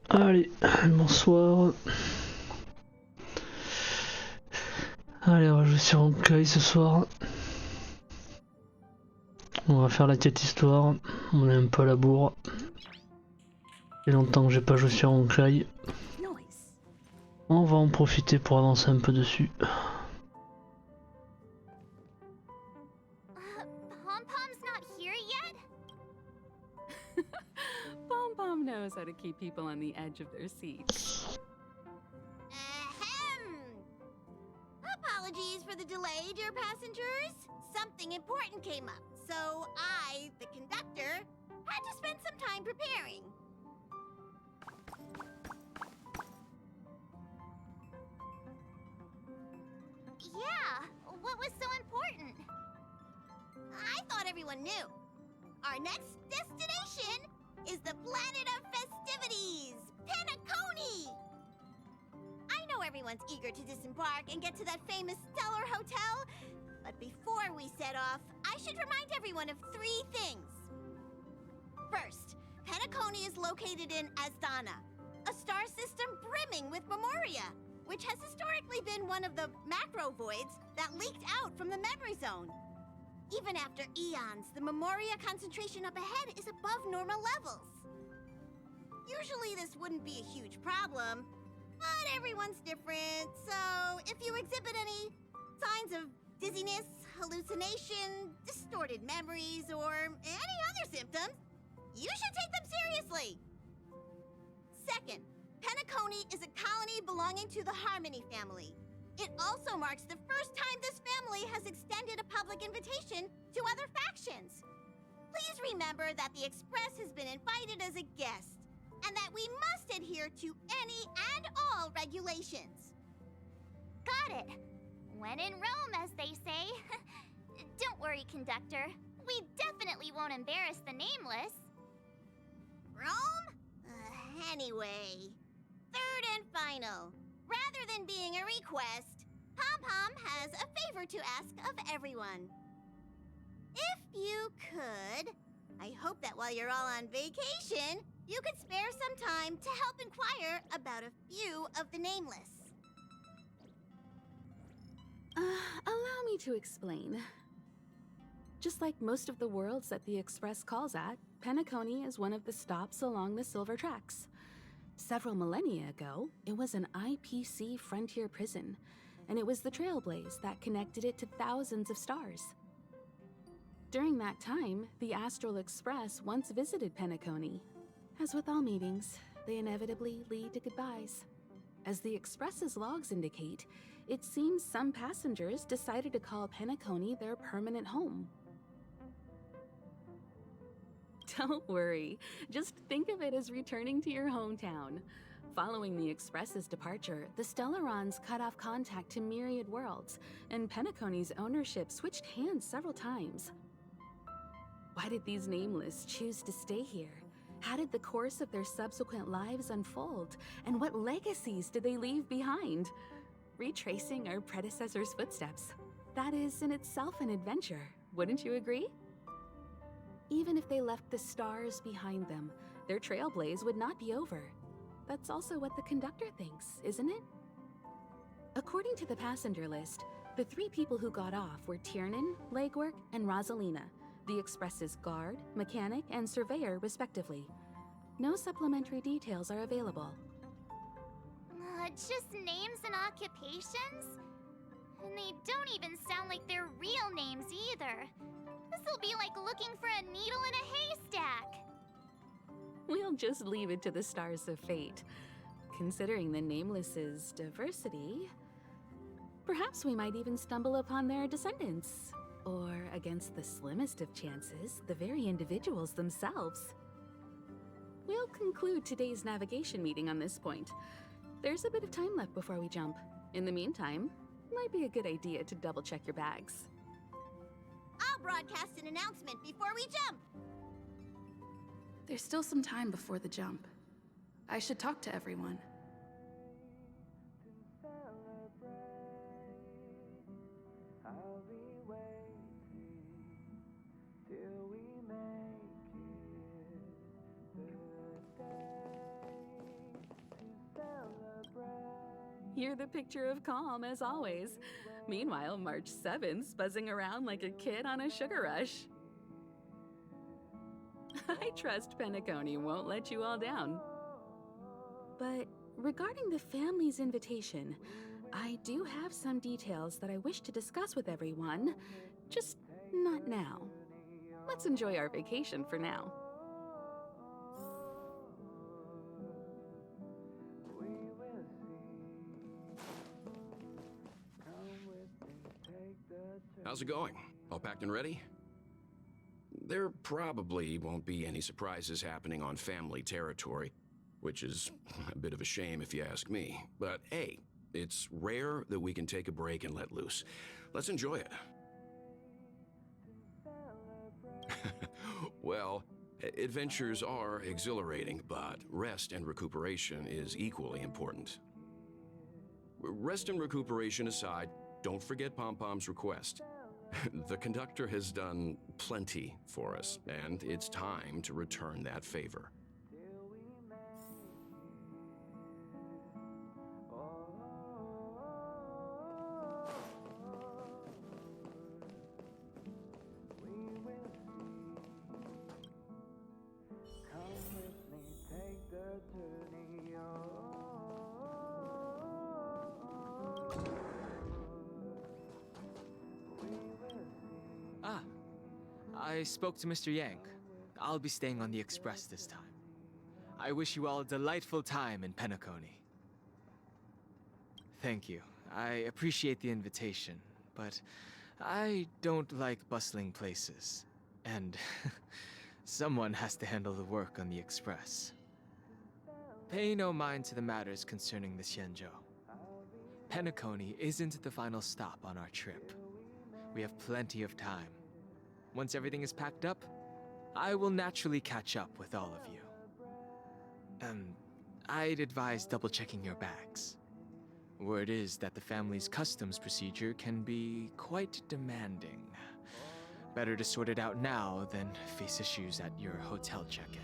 Allez, bonsoir. Allez, on va jouer sur Quête ce soir. On va faire la quête histoire. On est un peu à la bourre. Il y a longtemps que j'ai pas joué sur Quête. On va en profiter pour avancer un peu dessus. Pom-Pom's not here yet? Pom-Pom knows how to keep people on the edge of their seats. Ahem! Apologies for the delay, dear passengers. Something important came up, so I, the conductor, had to spend some time preparing. Yeah, what was so important? I thought everyone knew. Our next destination is the planet of festivities, Penacony! I know everyone's eager to disembark and get to that famous Stellar Hotel, but before we set off, I should remind everyone of 3 things. First, Penacony is located in Asdana, a star system brimming with Memoria, which has historically been one of the macro voids that leaked out from the memory zone. Even after eons, the Memoria concentration up ahead is above normal levels. Usually this wouldn't be a huge problem, but everyone's different, so if you exhibit any signs of dizziness, hallucination, distorted memories, or any other symptoms, you should take them seriously. Second, Penacony is a colony belonging to the Harmony family. It also marks the first time this family has extended a public invitation to other factions. Please remember that the Express has been invited as a guest, and that we must adhere to any and all regulations. Got it. When in Rome, as they say. Don't worry, conductor. We definitely won't embarrass the nameless. Rome? Anyway, third and final. Rather than being a request, Pom-Pom has a favor to ask of everyone. If you could, I hope that while you're all on vacation, you could spare some time to help inquire about a few of the nameless. Allow me to explain. Just like most of the worlds that the Express calls at, Penacony is one of the stops along the Silver Tracks. Several millennia ago, it was an IPC frontier prison, and it was the trailblaze that connected it to thousands of stars. During that time, the Astral Express once visited Penacony. As with all meetings, they inevitably lead to goodbyes. As the Express's logs indicate, it seems some passengers decided to call Penacony their permanent home. Don't worry, just think of it as returning to your hometown. Following the Express's departure, the Stellarons cut off contact to myriad worlds, and Penacony's ownership switched hands several times. Why did these nameless choose to stay here? How did the course of their subsequent lives unfold? And what legacies did they leave behind? Retracing our predecessors' footsteps. That is in itself an adventure, wouldn't you agree? Even if they left the stars behind them, their trailblaze would not be over. That's also what the conductor thinks, isn't it? According to the passenger list, the 3 people who got off were Tiernan, Legwork, and Rosalina, the Express's guard, mechanic, and surveyor, respectively. No supplementary details are available. Just names and occupations? And they don't even sound like their real names either. This'll be like looking for a needle in a haystack. We'll just leave it to the stars of fate. Considering the Nameless's diversity, perhaps we might even stumble upon their descendants. Or, against the slimmest of chances, the very individuals themselves. We'll conclude today's navigation meeting on this point. There's a bit of time left before we jump. In the meantime, might be a good idea to double-check your bags. I'll broadcast an announcement before we jump. There's still some time before the jump. I should talk to everyone. You're the picture of calm, as always. Meanwhile, March 7th's buzzing around like a kid on a sugar rush. I trust Penacony won't let you all down. But regarding the family's invitation, I do have some details that I wish to discuss with everyone, just not now. Let's enjoy our vacation for now. How's it going? All packed and ready? There probably won't be any surprises happening on family territory, which is a bit of a shame if you ask me. But hey, it's rare that we can take a break and let loose. Let's enjoy it. Well, adventures are exhilarating, but rest and recuperation is equally important. Rest and recuperation aside, don't forget Pom-Pom's request. The conductor has done plenty for us, and it's time to return that favor. I spoke to Mr. Yang. I'll be staying on the express this time. I wish you all a delightful time in Penacony. Thank you. I appreciate the invitation, but I don't like bustling places. And someone has to handle the work on the express. Pay no mind to the matters concerning the Xianzhou. Penacony isn't the final stop on our trip. We have plenty of time. Once everything is packed up, I will naturally catch up with all of you. I'd advise double-checking your bags. Word is that the family's customs procedure can be quite demanding. Better to sort it out now than face issues at your hotel check-in.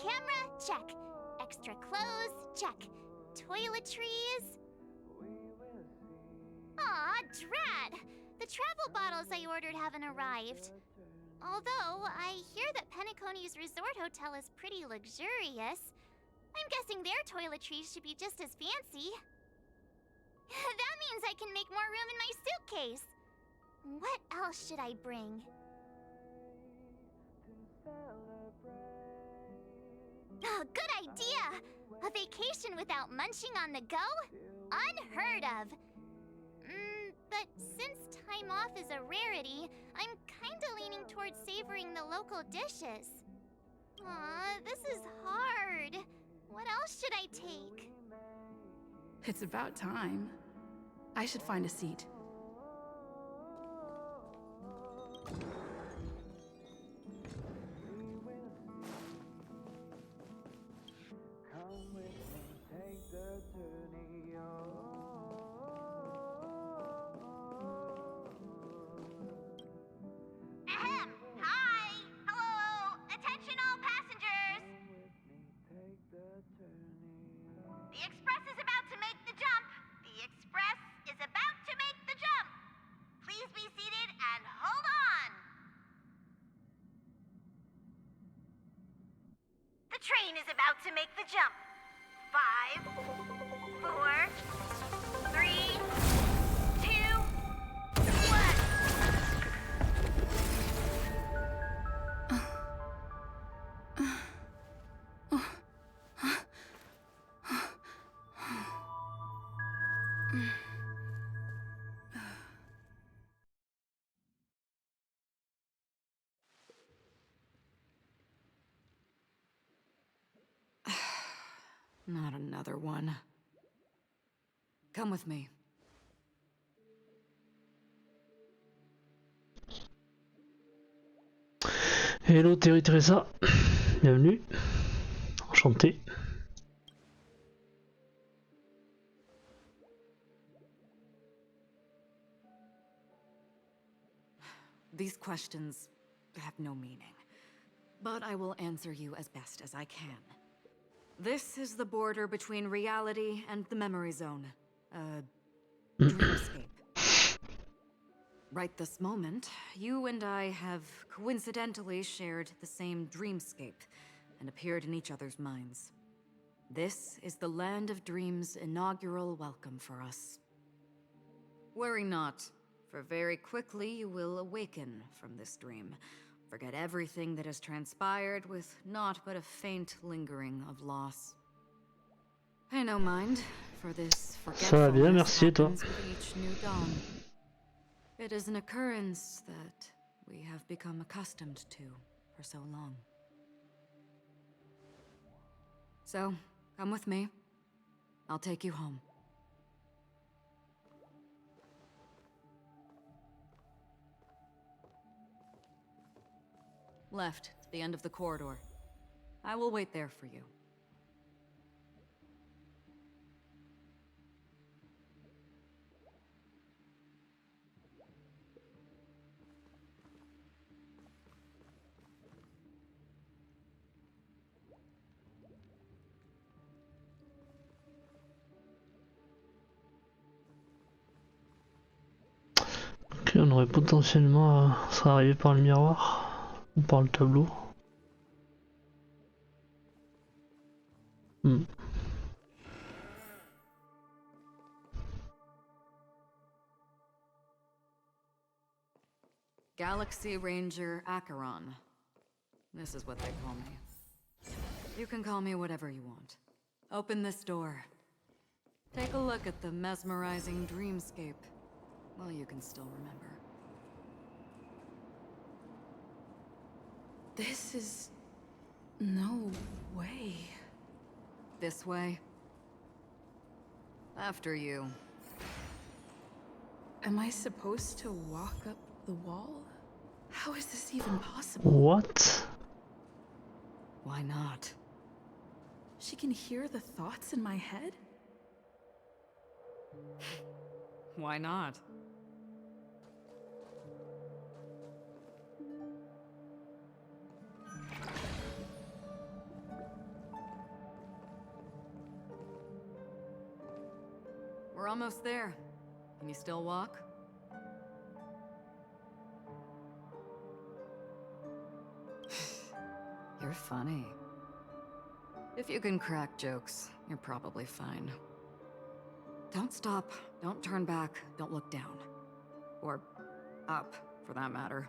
Camera, check. Extra clothes, check. Toiletries. Aw, drat! The travel bottles I ordered haven't arrived. Although, I hear that Penacony's resort hotel is pretty luxurious. I'm guessing their toiletries should be just as fancy. That means I can make more room in my suitcase. What else should I bring? Oh, good idea! A vacation without munching on the go? Unheard of! But since time off is a rarity, I'm kinda leaning towards savoring the local dishes. Aw, this is hard. What else should I take? It's about time. I should find a seat. Ahem. Hi. Hello. Attention all passengers. The express is about to make the jump. The express is about to make the jump. Please be seated and hold on. The train is about to make the jump. 5, 4, 3, 2, 1. Not another one. Come with me. Hello Teresa, bienvenue, enchanté. These questions have no meaning, but I will answer you as best as I can. This is the border between reality and the memory zone. Dreamscape. Right this moment, you and I have coincidentally shared the same dreamscape and appeared in each other's minds. This is the Land of Dreams' inaugural welcome for us. Worry not, for very quickly you will awaken from this dream. Forget everything that has transpired with naught but a faint lingering of loss. Pay no mind, for this Ça va bien, forgetfulness merci et toi? happens with each new dawn. It is an occurrence that we have become accustomed to for so long. So, come with me. I'll take you home. Left, to the end of the corridor. I will wait there for you. Ok, on aurait potentiellement à serait arrivé par le miroir ou par le tableau. Galaxy Ranger Acheron. This is what they call me. You can call me whatever you want. Open this door. Take a look at the mesmerizing dreamscape. Well, you can still remember. This is... no way. This way. After you. Am I supposed to walk up the wall? How is this even possible? What? Why not? She can hear the thoughts in my head? Why not? We're almost there. Can you still walk? You're funny. If you can crack jokes, you're probably fine. Don't stop, don't turn back, don't look down. Or up, for that matter.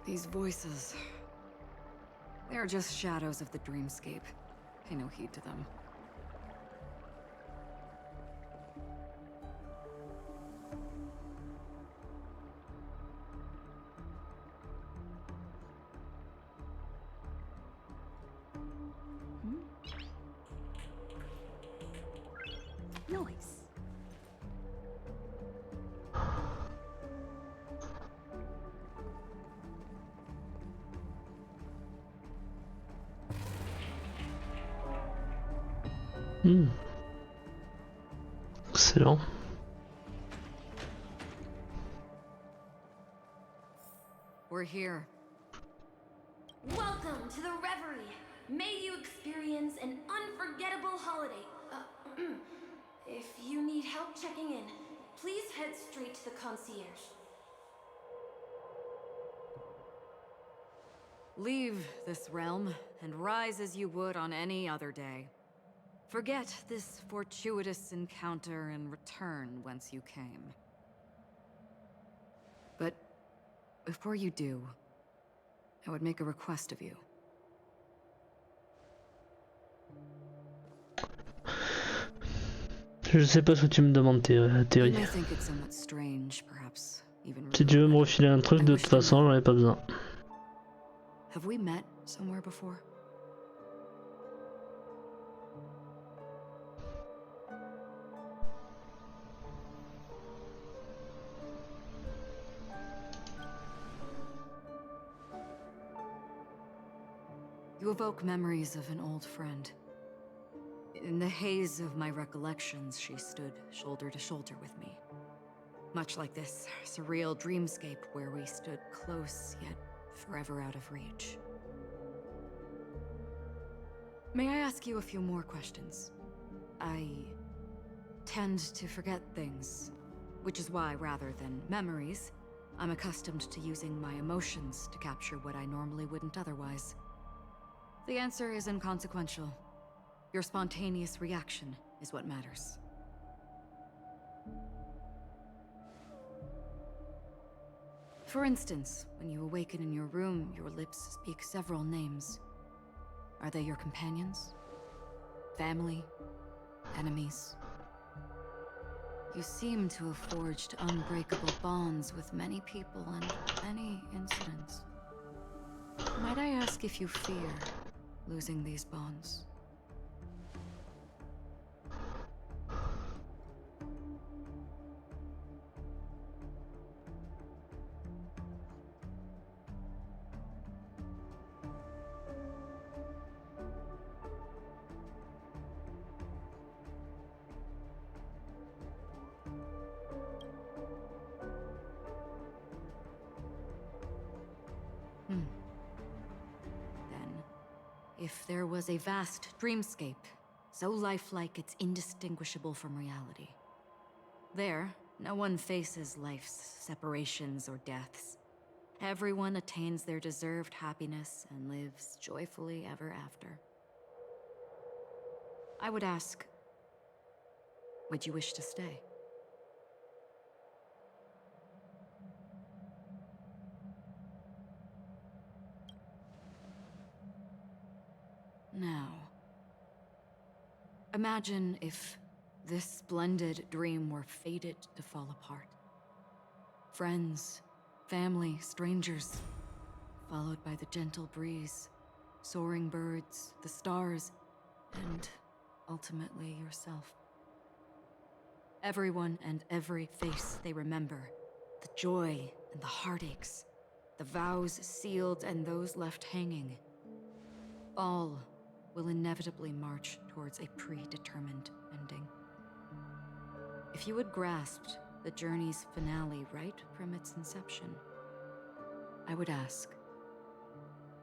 These voices... they are just shadows of the dreamscape. Pay no heed to them. Noise. Excellent. We're here. Welcome to the Reverie. May you experience an unforgettable holiday. If you need help checking in, please head straight to the concierge. Leave this realm and rise as you would on any other day. Forget this fortuitous encounter and return whence you came. But before you do, I would make a request of you. Je sais pas ce que tu me demandes, You Terry. may think it somewhat strange, perhaps even Si tu veux me rude, refiler un truc, de toute façon, j'en ai pas besoin. Have we met somewhere before? You evoke memories of an old friend. In the haze of my recollections, she stood shoulder to shoulder with me. Much like this surreal dreamscape where we stood close, yet forever out of reach. May I ask you a few more questions? I tend to forget things, which is why, rather than memories, I'm accustomed to using my emotions to capture what I normally wouldn't otherwise. The answer is inconsequential. Your spontaneous reaction is what matters. For instance, when you awaken in your room, your lips speak several names. Are they your companions? Family? Enemies? You seem to have forged unbreakable bonds with many people and many incidents. Might I ask if you fear losing these bonds? Then, if there was a vast dreamscape, so lifelike it's indistinguishable from reality. There, no one faces life's separations or deaths. Everyone attains their deserved happiness and lives joyfully ever after. I would ask, would you wish to stay? Now, imagine if this splendid dream were fated to fall apart. Friends, family, strangers, followed by the gentle breeze, soaring birds, the stars, and ultimately yourself. Everyone and every face they remember, the joy and the heartaches, the vows sealed and those left hanging, all will inevitably march towards a predetermined ending. If you had grasped the journey's finale right from its inception, I would ask,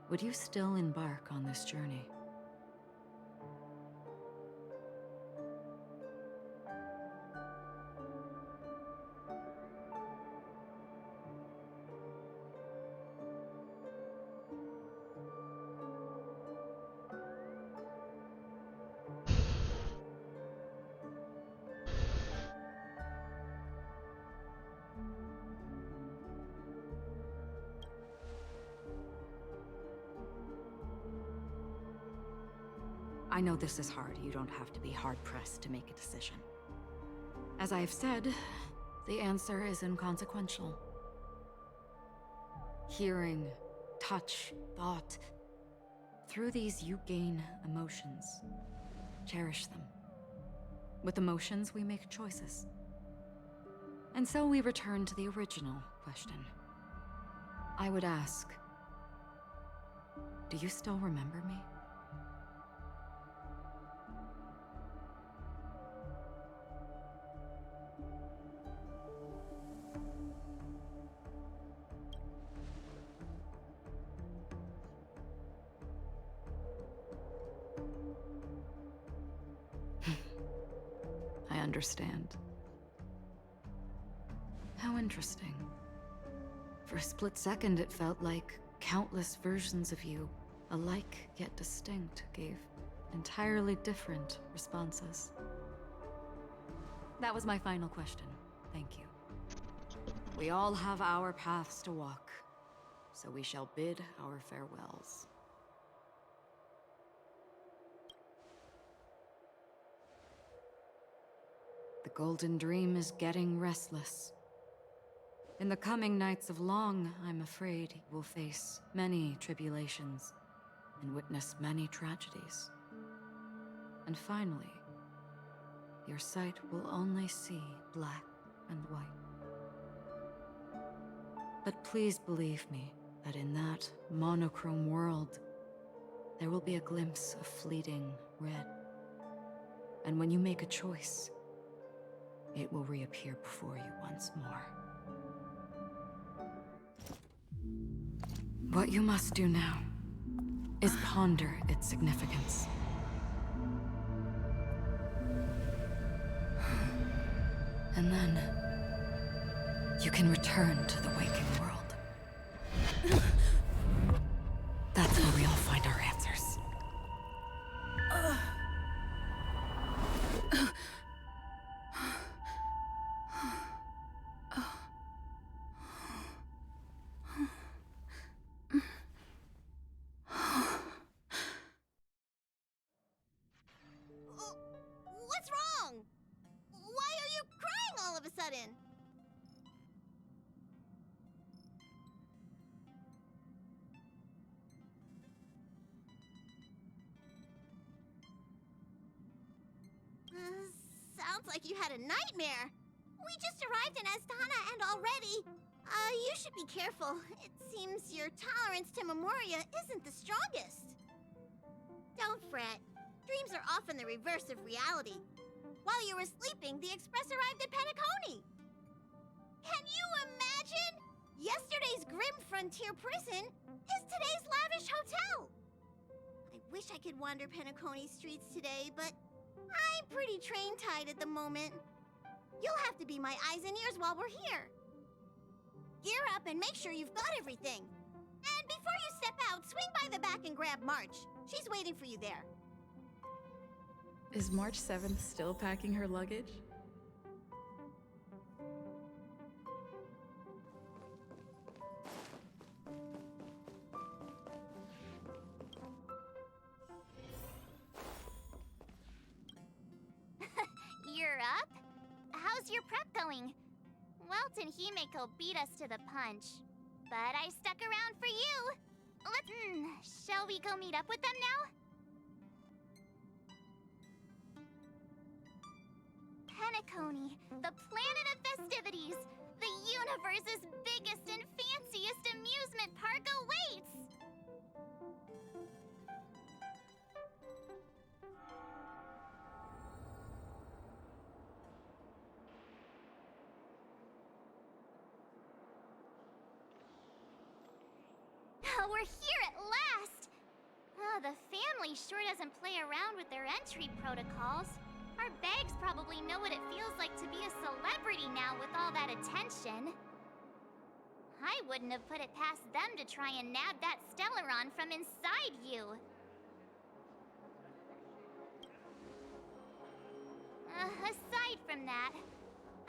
would you still embark on this journey? I know this is hard. You don't have to be hard-pressed to make a decision. As I have said, the answer is inconsequential. Hearing, touch, thought. Through these, you gain emotions. Cherish them. With emotions, we make choices. And so we return to the original question. I would ask, do you still remember me? I understand. How interesting. For a split second, it felt like countless versions of you, alike yet distinct, gave entirely different responses. That was my final question. Thank you. We all have our paths to walk, so we shall bid our farewells. The Golden Dream is getting restless. In the coming nights of Long, I'm afraid you will face many tribulations and witness many tragedies. And finally, your sight will only see black and white. But please believe me that in that monochrome world, there will be a glimpse of fleeting red. And when you make a choice, it will reappear before you once more. What you must do now is ponder its significance. And then you can return to the waking world. That's where we all find our answers. What's wrong? Why are you crying all of a sudden? Sounds like you had a nightmare. We just arrived in Astana and already... you should be careful. It seems your tolerance to Memoria isn't the strongest. Don't fret. Dreams are often the reverse of reality. While you were sleeping, the express arrived at Penacony. Can you imagine? Yesterday's grim frontier prison is today's lavish hotel. I wish I could wander Penacony streets today, but I'm pretty train-tied at the moment. You'll have to be my eyes and ears while we're here. Gear up and make sure you've got everything. And before you step out, swing by the back and grab March. She's waiting for you there. Is March 7th still packing her luggage? You're up? How's your prep going? Welt and Himeko beat us to the punch, but I stuck around for you. Shall we go meet up with them now? Penacony, the planet of festivities, the universe's biggest and fanciest amusement park awaits! Oh, we're here at last! Oh, the family sure doesn't play around with their entry protocols. Our bags probably know what it feels like to be a celebrity now with all that attention. I wouldn't have put it past them to try and nab that Stellaron from inside you. Aside from that,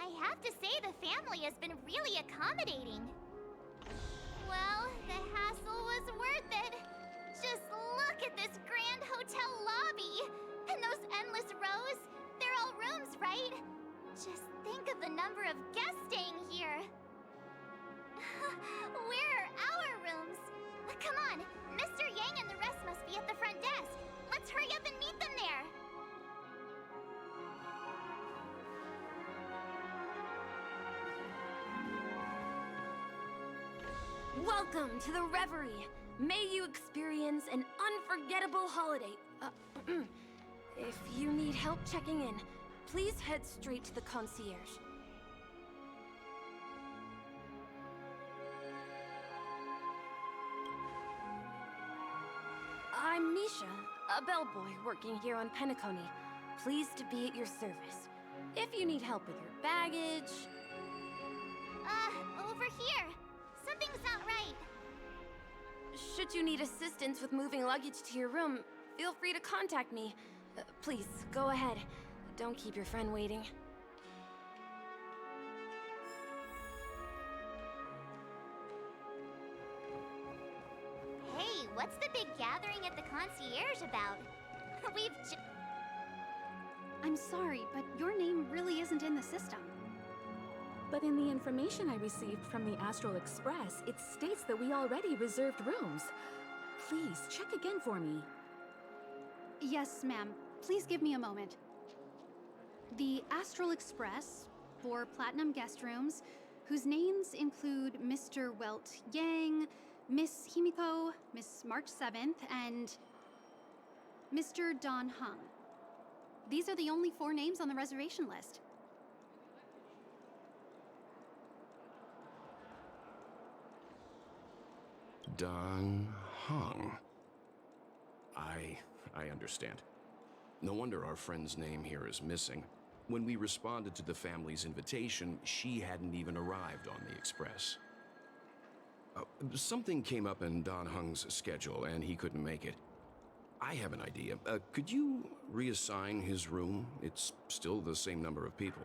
I have to say the family has been really accommodating. Well, the hassle was worth it. Just look at this grand hotel lobby and those endless rows. They're all rooms, right? Just think of the number of guests staying here. Where are our rooms? Come on, Mr. Yang and the rest must be at the front desk. Let's hurry up and meet them there. Welcome to the Reverie. May you experience an unforgettable holiday. If you need help checking in, please head straight to the concierge. I'm Misha, a bellboy working here on Penacony. Pleased to be at your service. If you need help with your baggage... Over here. Something's not right. Should you need assistance with moving luggage to your room, feel free to contact me. Please, go ahead. Don't keep your friend waiting. Hey, what's the big gathering at the concierge about? I'm sorry, but your name really isn't in the system. But in the information I received from the Astral Express, it states that we already reserved rooms. Please, check again for me. Yes, ma'am. Please give me a moment. The Astral Express, 4 platinum guest rooms, whose names include Mr. Welt Yang, Miss Himiko, Miss March 7th, and Mr. Don Hung. These are the only 4 names on the reservation list. Don Hung. I understand. No wonder our friend's name here is missing. When we responded to the family's invitation, she hadn't even arrived on the express. Something came up in Don Hung's schedule, and he couldn't make it. I have an idea. Could you reassign his room? It's still the same number of people.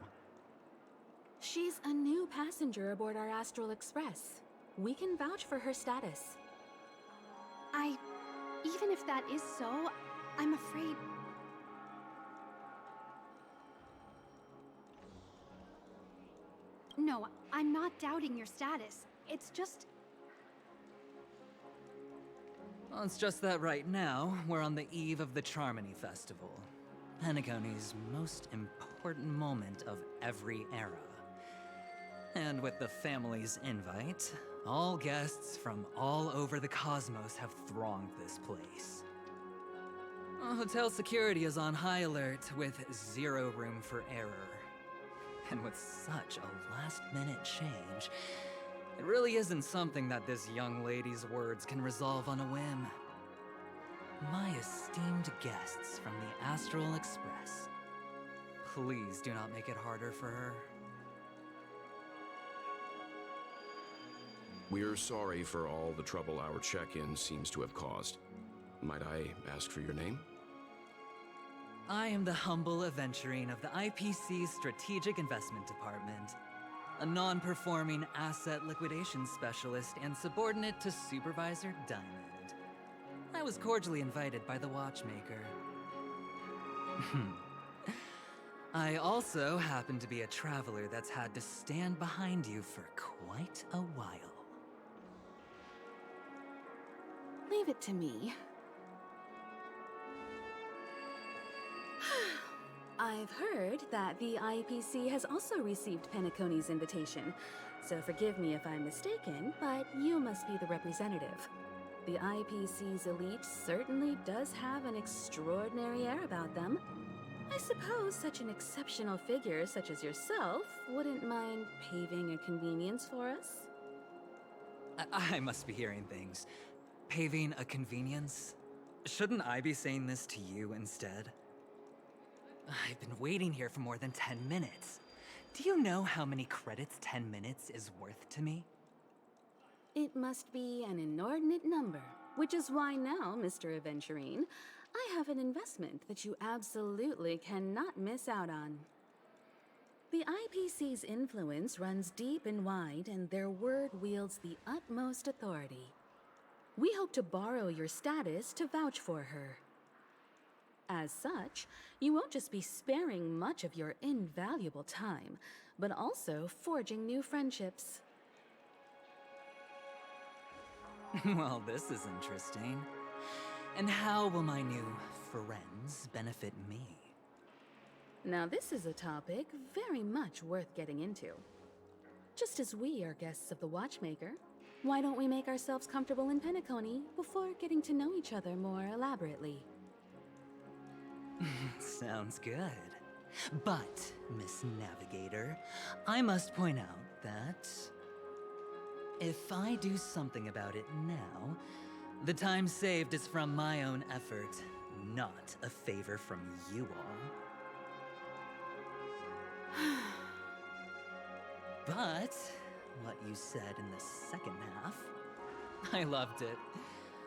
She's a new passenger aboard our Astral Express. We can vouch for her status. Even if that is so, I'm afraid... No, I'm not doubting your status. It's just... Well, it's just that right now, we're on the eve of the Charmony Festival. Penacony's most important moment of every era. And with the family's invite, all guests from all over the cosmos have thronged this place. Hotel security is on high alert with 0 room for error. And with such a last-minute change, it really isn't something that this young lady's words can resolve on a whim. My esteemed guests from the Astral Express, please do not make it harder for her. We're sorry for all the trouble our check-in seems to have caused. Might I ask for your name? I am the humble aventurine of the IPC's Strategic Investment Department, a non-performing asset liquidation specialist and subordinate to Supervisor Diamond. I was cordially invited by the watchmaker. I also happen to be a traveler that's had to stand behind you for quite a while. Leave it to me. I've heard that the IPC has also received Penacony's invitation, so forgive me if I'm mistaken, but you must be the representative. The IPC's elite certainly does have an extraordinary air about them. I suppose such an exceptional figure such as yourself wouldn't mind paving a convenience for us? I must be hearing things. Paving a convenience? Shouldn't I be saying this to you instead? I've been waiting here for more than 10 minutes. Do you know how many credits 10 minutes is worth to me? It must be an inordinate number, which is why now, Mr. Aventurine, I have an investment that you absolutely cannot miss out on. The IPC's influence runs deep and wide, and their word wields the utmost authority. We hope to borrow your status to vouch for her. As such, you won't just be sparing much of your invaluable time, but also forging new friendships. Well, this is interesting. And how will my new friends benefit me? Now this is a topic very much worth getting into. Just as we are guests of the Watchmaker, why don't we make ourselves comfortable in Penacony before getting to know each other more elaborately? Sounds good. But, Miss Navigator, I must point out that if I do something about it now, the time saved is from my own effort, not a favor from you all. But what you said in the second half, I loved it.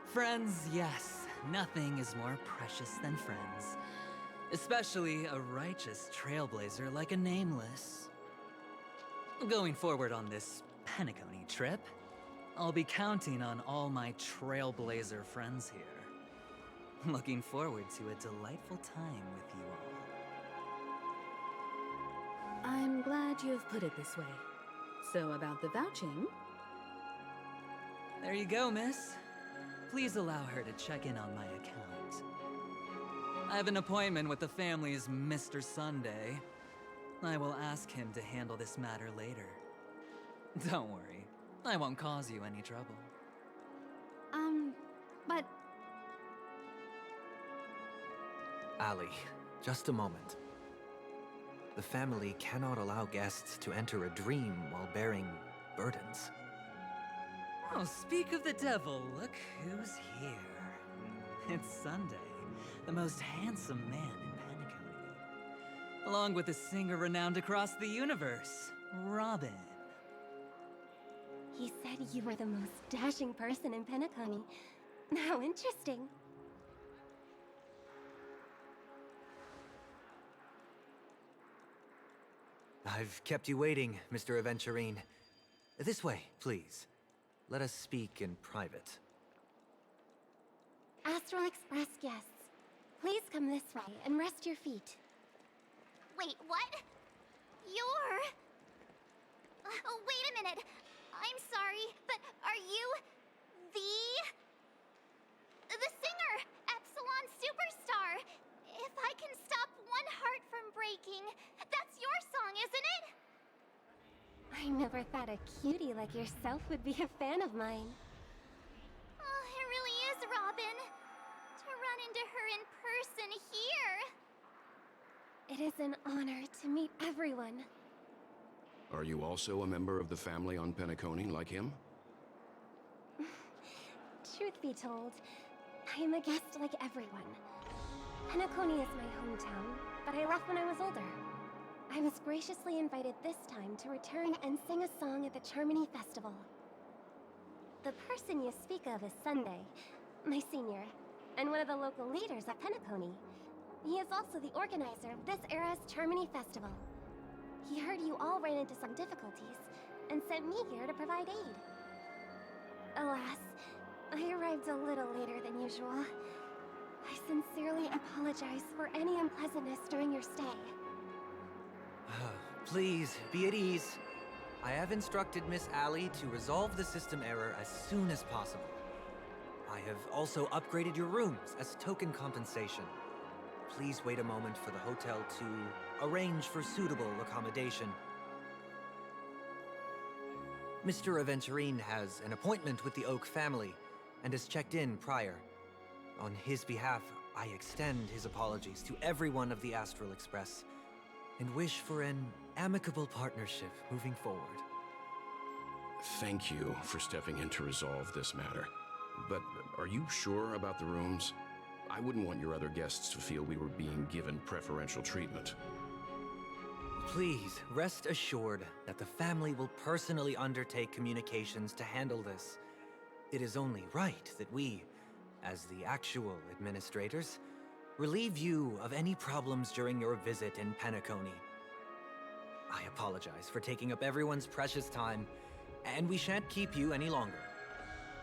Friends, yes, nothing is more precious than friends. Especially a righteous trailblazer like a Nameless. Going forward on this Penacony trip, I'll be counting on all my trailblazer friends here. Looking forward to a delightful time with you all. glad you have put it this way. So about the vouching... There you go, miss. Please allow her to check in on my account. I have an appointment with the family's Mr. Sunday. I will ask him to handle this matter later. Don't worry, I won't cause you any trouble. But... Ali, just a moment. The family cannot allow guests to enter a dream while bearing burdens. Oh, speak of the devil, look who's here. It's Sunday, the most handsome man in Penacony. Along with a singer renowned across the universe, Robin. He said you were the most dashing person in Penacony. How interesting. I've kept you waiting, Mr. Aventurine. This way, please. Let us speak in private. Astral Express guests, please come this way and rest your feet. Wait, what? You're... Oh, wait a minute. I'm sorry, but are you... The singer, Epsilon Superstar. If I can stop one heart from breaking, that's your song, isn't it? I never thought a cutie like yourself would be a fan of mine. Oh, it really is, Robin. To run into her in person here. It is an honor to meet everyone. Are you also a member of the family on Penacony like him? Truth be told, I am a guest like everyone. Penacony is my hometown, but I left when I was older. I was graciously invited this time to return and sing a song at the Charmony Festival. The person you speak of is Sunday, my senior, and one of the local leaders at Penacony. He is also the organizer of this era's Charmony Festival. He heard you all ran into some difficulties, and sent me here to provide aid. Alas, I arrived a little later than usual. I sincerely apologize for any unpleasantness during your stay. Please, be at ease. I have instructed Miss Ali to resolve the system error as soon as possible. I have also upgraded your rooms as token compensation. Please wait a moment for the hotel to arrange for suitable accommodation. Mr. Aventurine has an appointment with the Oak family and has checked in prior. On his behalf, I extend his apologies to everyone of the Astral Express and wish for an amicable partnership moving forward. Thank you for stepping in to resolve this matter. But are you sure about the rooms? I wouldn't want your other guests to feel we were being given preferential treatment. Please, rest assured that the family will personally undertake communications to handle this. It is only right that we, as the actual administrators, relieve you of any problems during your visit in Penacony. I apologize for taking up everyone's precious time, and we shan't keep you any longer.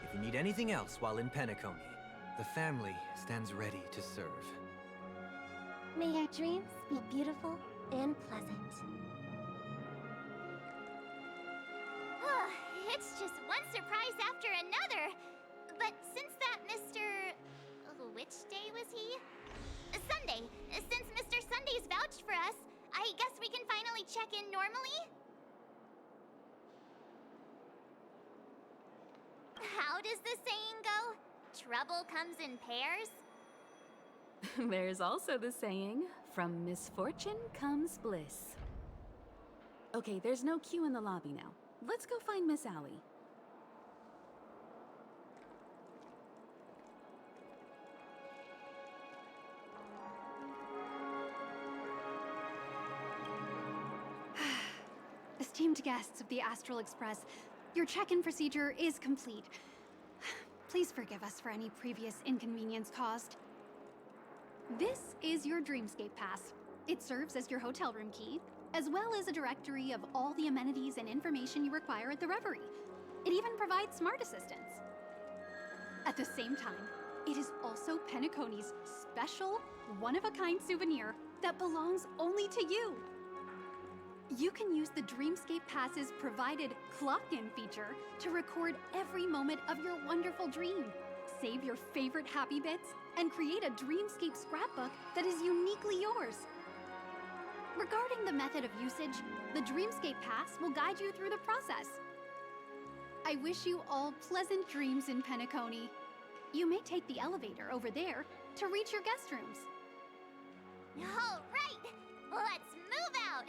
If you need anything else while in Penacony, the family stands ready to serve. May your dreams be beautiful and pleasant. It's just one surprise after another. But since that Mr... which day was he? Sunday. Since Mr. Sunday's vouched for us, I guess we can finally check in normally? How does the saying go? Trouble comes in pairs? There's also the saying, from misfortune comes bliss. Okay, there's no queue in the lobby now. Let's go find Miss Ali. Esteemed guests of the Astral Express, your check-in procedure is complete. Please forgive us for any previous inconvenience caused. This is your Dreamscape Pass. It serves as your hotel room key, as well as a directory of all the amenities and information you require at the Reverie. It even provides smart assistants. At the same time, it is also Penacony's special, one-of-a-kind souvenir that belongs only to you. You can use the Dreamscape Pass's provided clock-in feature to record every moment of your wonderful dream. Save your favorite happy bits and create a Dreamscape scrapbook that is uniquely yours. Regarding the method of usage, the Dreamscape Pass will guide you through the process. I wish you all pleasant dreams in Penacony. You may take the elevator over there to reach your guest rooms. All right, let's move out.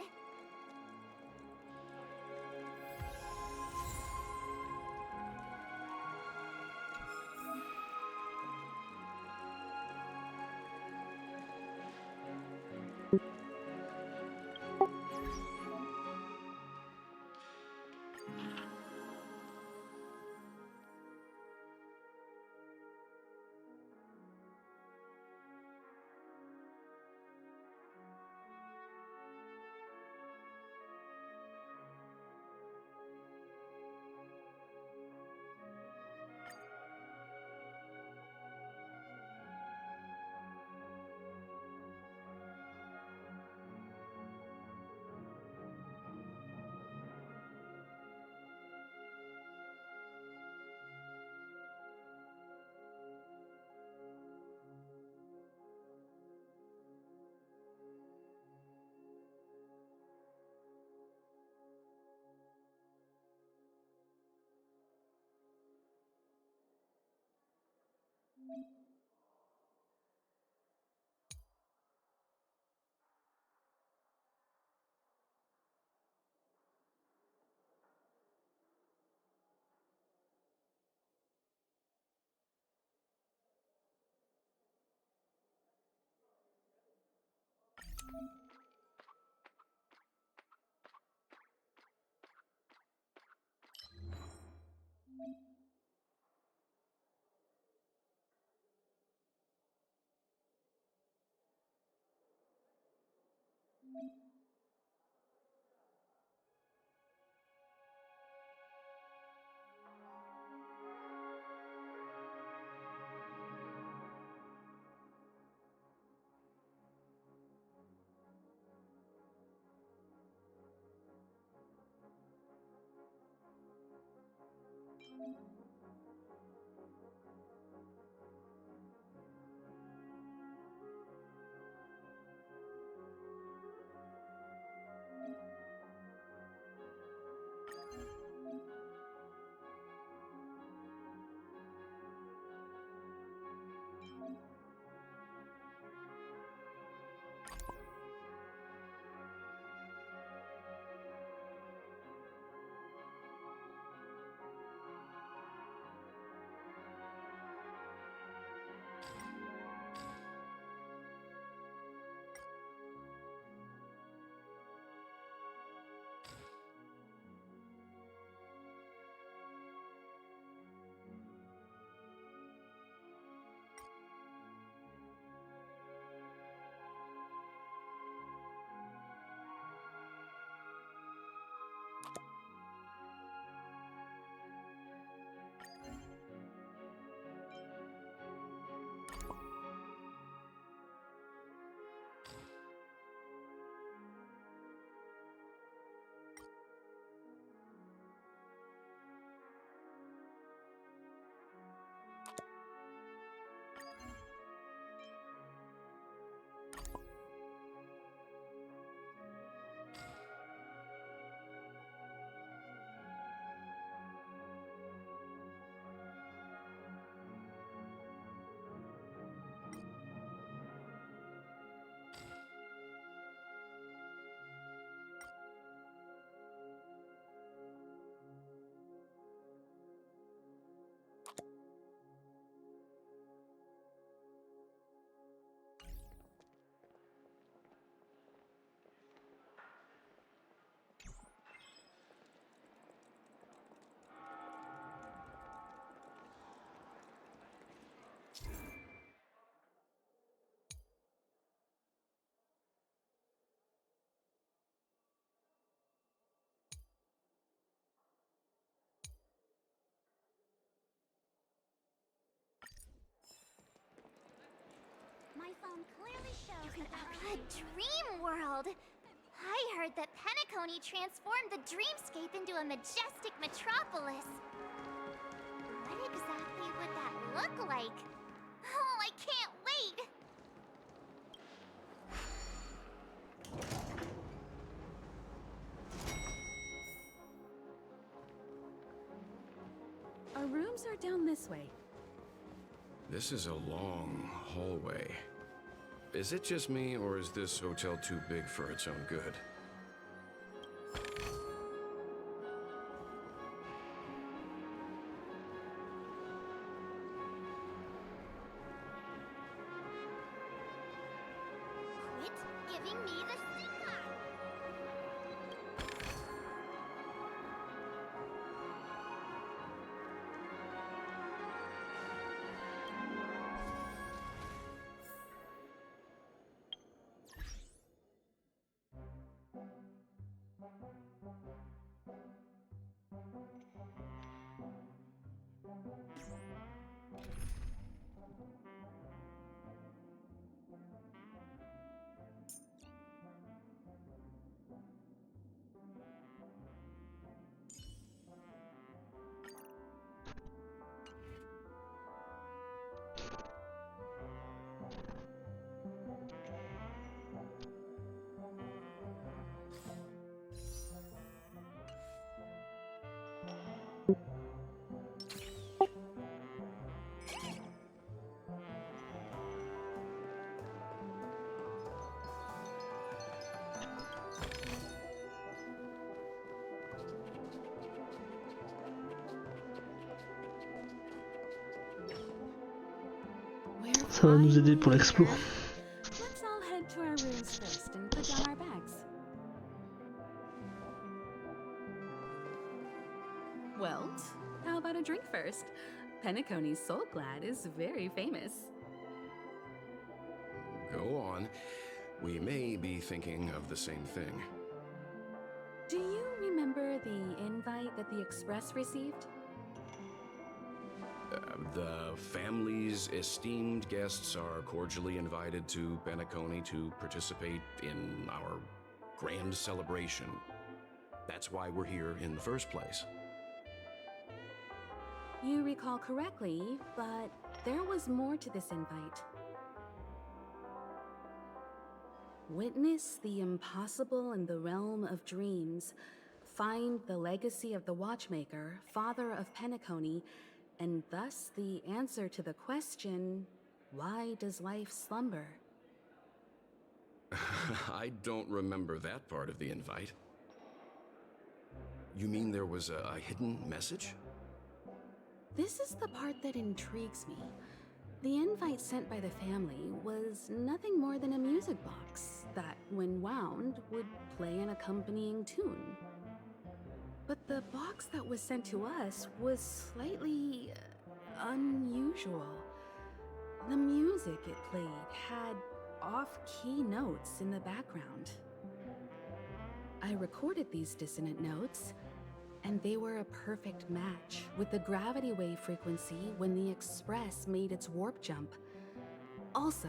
My phone clearly shows a dream world. I heard that Penacony transformed the dreamscape into a majestic metropolis. What exactly would that look like? Oh, I can't wait! Our rooms are down this way. This is a long hallway. Is it just me, or is this hotel too big for its own good? Quit giving me the sticker! Ça va nous aider pour l'explo. Let's all head to our rooms first and put down our bags. Well, how about a drink first? Penacony's Soul Glad is very famous. Go on. We may be thinking of the same thing. Do you remember the invite that the Express received? The family's esteemed guests are cordially invited to Penacony to participate in our grand celebration. That's why we're here in the first place. You recall correctly, but there was more to this invite. Witness the impossible in the realm of dreams. Find the legacy of the Watchmaker, father of Penacony, and thus the answer to the question, why does life slumber? I don't remember that part of the invite. You mean there was a hidden message? This is the part that intrigues me. The invite sent by the family was nothing more than a music box that, when wound, would play an accompanying tune. But the box that was sent to us was slightly unusual. The music it played had off-key notes in the background. I recorded these dissonant notes, and they were a perfect match with the gravity wave frequency when the Express made its warp jump. Also,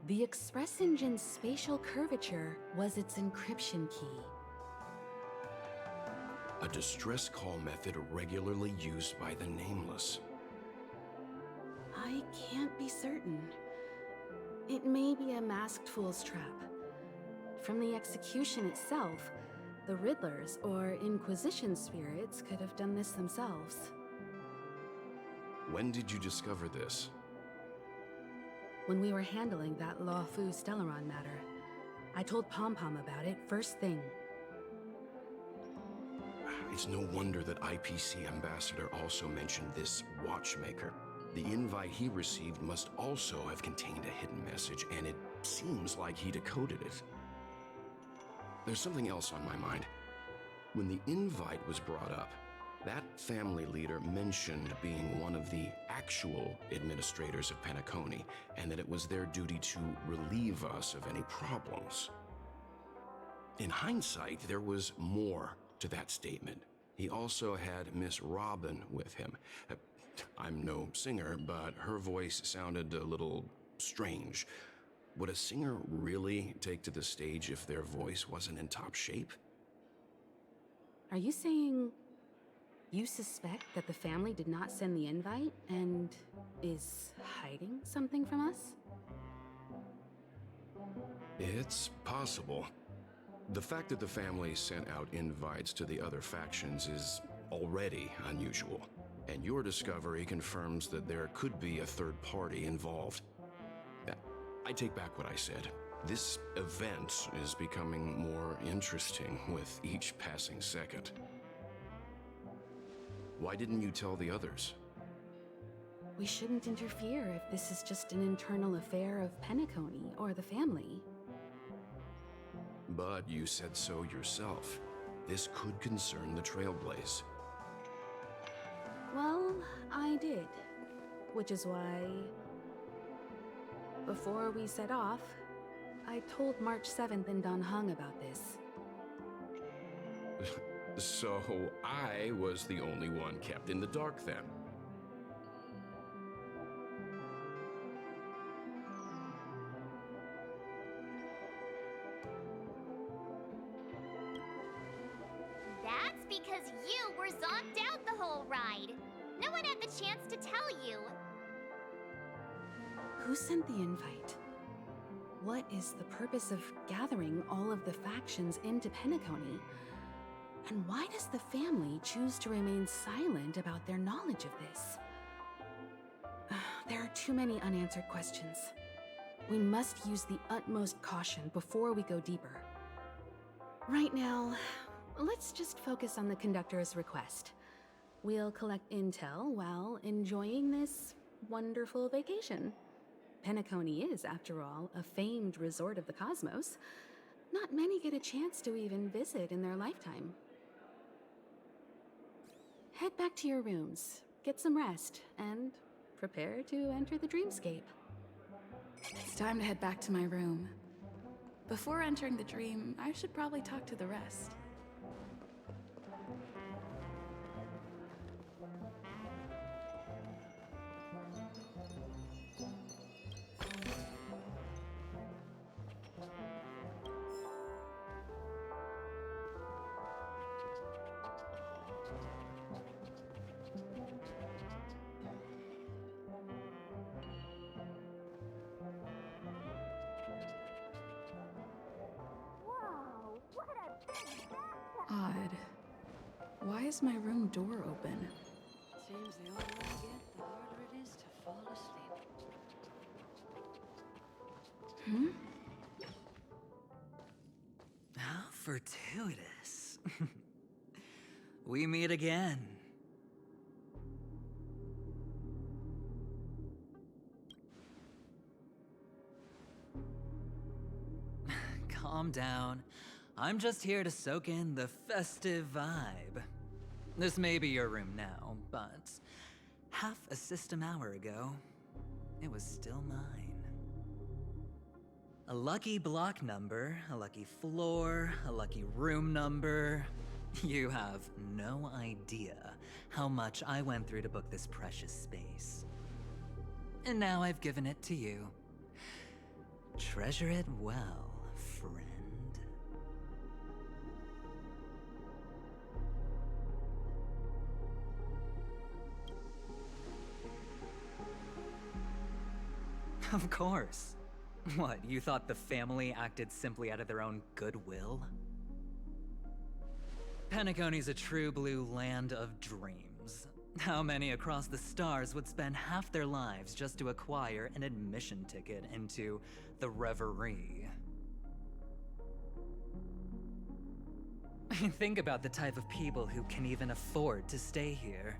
the Express engine's spatial curvature was its encryption key. A distress call method regularly used by the Nameless. I can't be certain. It may be a masked fool's trap. From the execution itself, the Riddlers or Inquisition spirits could have done this themselves. When did you discover this? When we were handling that Lawfu Stellaron matter, I told Pom Pom about it first thing. It's no wonder that IPC Ambassador also mentioned this Watchmaker. The invite he received must also have contained a hidden message, and it seems like he decoded it. There's something else on my mind. When the invite was brought up, that family leader mentioned being one of the actual administrators of Penacony, and that it was their duty to relieve us of any problems. In hindsight, there was more to that statement. He also had Miss Robin with him. I'm no singer, but her voice sounded a little strange. Would a singer really take to the stage if their voice wasn't in top shape? Are you saying you suspect that the family did not send the invite and is hiding something from us? It's possible. The fact that the family sent out invites to the other factions is already unusual, and your discovery confirms that there could be a third party involved. I take back what I said. This event is becoming more interesting with each passing second. Why didn't you tell the others? We shouldn't interfere if this is just an internal affair of Penacony or the family. But you said so yourself. This could concern the Trailblaze. Well, I did. Which is why, before we set off, I told March 7th in Don Hung about this. So I was the only one kept in the dark then. That's because you were zonked out the whole ride. No one had the chance to tell you. Who sent the invite? What is the purpose of gathering all of the factions into Penacony? And why does the family choose to remain silent about their knowledge of this? There are too many unanswered questions. We must use the utmost caution before we go deeper. Right now, let's just focus on the conductor's request. We'll collect intel while enjoying this wonderful vacation. Penacony is, after all, a famed resort of the cosmos. Not many get a chance to even visit in their lifetime. Head back to your rooms, get some rest, and prepare to enter the dreamscape. It's time to head back to my room. Before entering the dream, I should probably talk to the rest. Odd. Why is my room door open? Seems the older I get, the harder it is to fall asleep. Hmm? How fortuitous. We meet again. Calm down. I'm just here to soak in the festive vibe. This may be your room now, but half a system hour ago, it was still mine. A lucky block number, a lucky floor, a lucky room number. You have no idea how much I went through to book this precious space. And now I've given it to you. Treasure it well, friend. Of course. What, you thought the family acted simply out of their own goodwill? Penacony's a true blue land of dreams. How many across the stars would spend half their lives just to acquire an admission ticket into the Reverie? Think about the type of people who can even afford to stay here.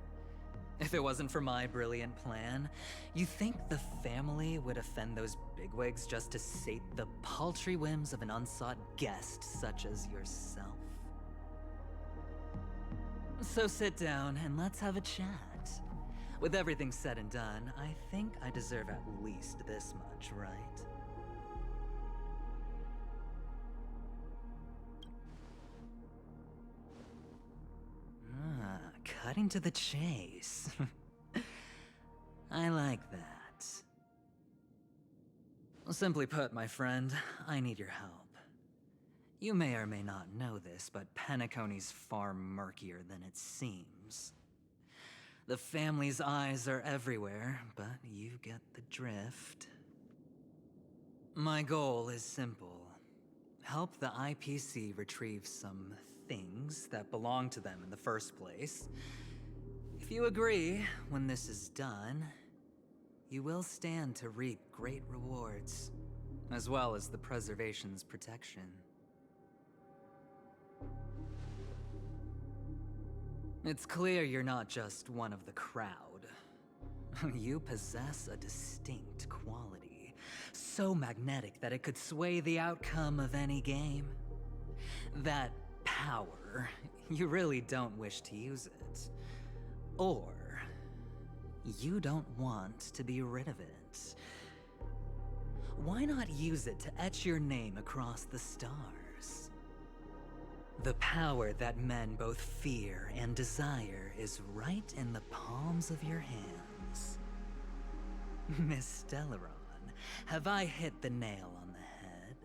If it wasn't for my brilliant plan, you think the family would offend those bigwigs just to sate the paltry whims of an unsought guest such as yourself? So sit down and let's have a chat. With everything said and done, I think I deserve at least this much, right? Cutting to the chase. I like that. Simply put, my friend, I need your help. You may or may not know this, but Penacony's far murkier than it seems. The family's eyes are everywhere, but you get the drift. My goal is simple. Help the IPC retrieve some things that belong to them in the first place. If you agree, when this is done, you will stand to reap great rewards, as well as the preservation's protection. It's clear you're not just one of the crowd. You possess a distinct quality, so magnetic that it could sway the outcome of any game. That power, you really don't wish to use it. Or, you don't want to be rid of it. Why not use it to etch your name across the stars? The power that men both fear and desire is right in the palms of your hands. Miss Stellaron, have I hit the nail on the head?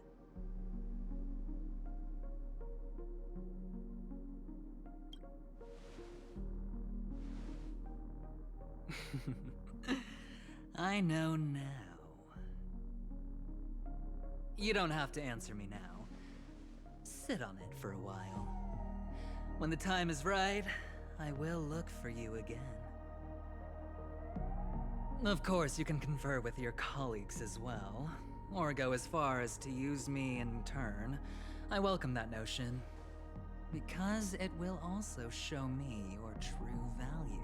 I know now. You don't have to answer me now. Sit on it for a while. When the time is right, I will look for you again. Of course, you can confer with your colleagues as well, or go as far as to use me in turn. I welcome that notion, because it will also show me your true value.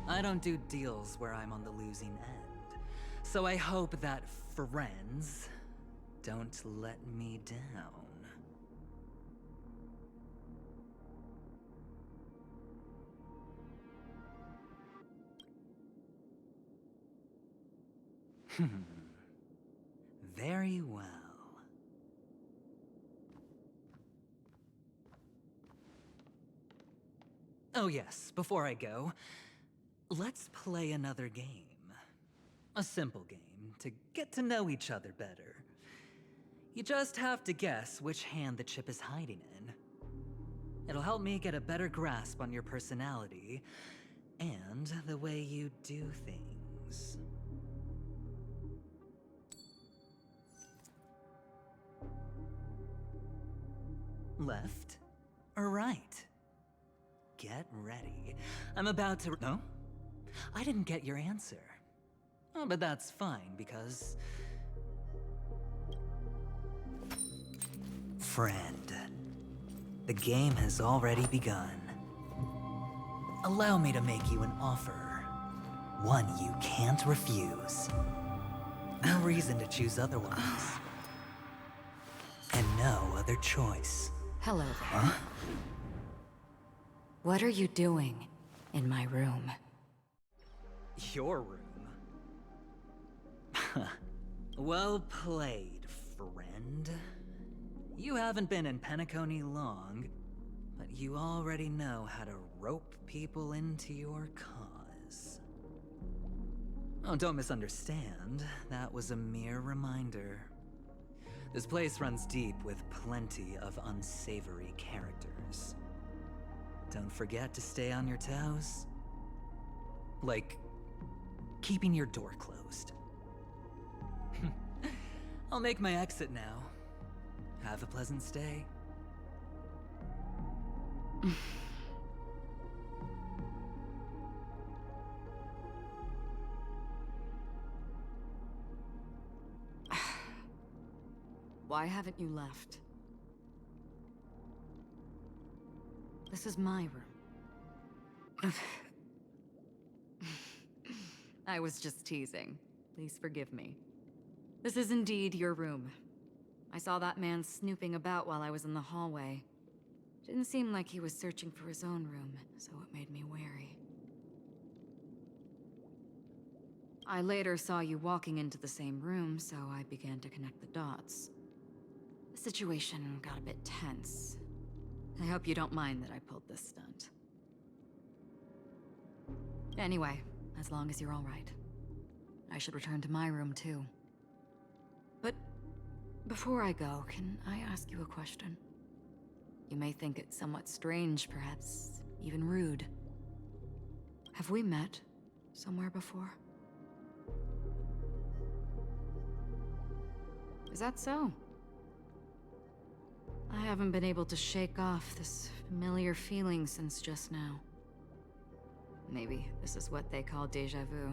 I don't do deals where I'm on the losing end, so I hope that friends don't let me down. Very well. Oh yes, before I go, let's play another game. A simple game to get to know each other better. You just have to guess which hand the chip is hiding in. It'll help me get a better grasp on your personality and the way you do things. Left or right? Get ready. I'm about to... No? I didn't get your answer. Oh, but that's fine, because... Friend, the game has already begun. Allow me to make you an offer. One you can't refuse. No reason to choose otherwise. And no other choice. Hello there. Huh? What are you doing in my room? Your room? Well played, friend. You haven't been in Penacony long, but you already know how to rope people into your cause. Oh, don't misunderstand. That was a mere reminder. This place runs deep with plenty of unsavory characters. Don't forget to stay on your toes. Like, keeping your door closed. I'll make my exit now. Have a pleasant stay. Why haven't you left? This is my room. I was just teasing. Please forgive me. This is indeed your room. I saw that man snooping about while I was in the hallway. Didn't seem like he was searching for his own room, so it made me wary. I later saw you walking into the same room, so I began to connect the dots. The situation got a bit tense. I hope you don't mind that I pulled this stunt. Anyway, as long as you're all right. I should return to my room too. But before I go, can I ask you a question? You may think it somewhat strange, perhaps even rude. Have we met somewhere before? Is that so? I haven't been able to shake off this familiar feeling since just now. Maybe this is what they call déjà vu.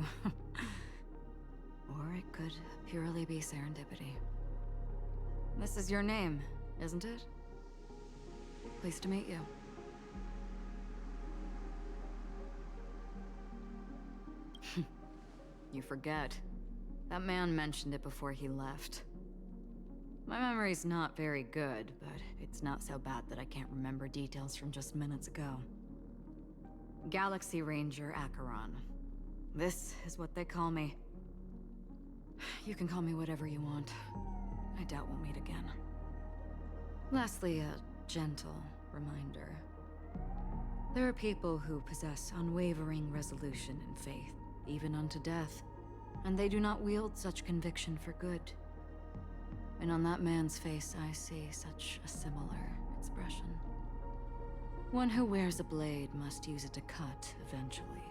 Or it could purely be serendipity. This is your name, isn't it? Pleased to meet you. You forget. That man mentioned it before he left. My memory's not very good, but it's not so bad that I can't remember details from just minutes ago. Galaxy Ranger Acheron. This is what they call me. You can call me whatever you want. I doubt we'll meet again. Lastly, a gentle reminder. There are people who possess unwavering resolution and faith, even unto death, and they do not wield such conviction for good. And on that man's face, I see such a similar expression. One who wears a blade must use it to cut eventually.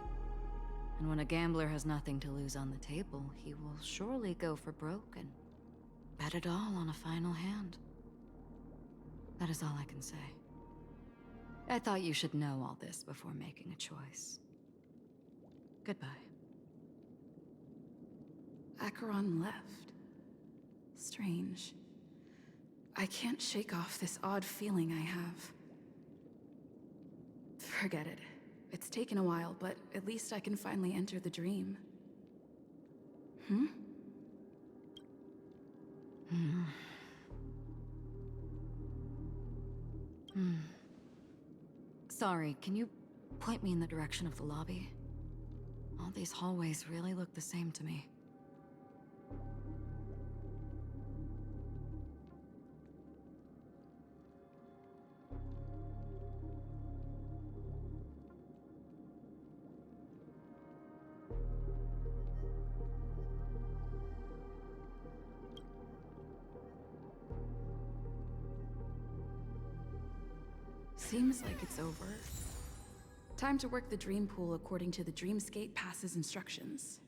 And when a gambler has nothing to lose on the table, he will surely go for broke and bet it all on a final hand. That is all I can say. I thought you should know all this before making a choice. Goodbye. Acheron left. Strange. I can't shake off this odd feeling I have. Forget it. It's taken a while, but at least I can finally enter the dream. Sorry, can you point me in the direction of the lobby? All these hallways really look the same to me. Seems like it's over. Time to work the dream pool according to the Dreamscape Pass's instructions.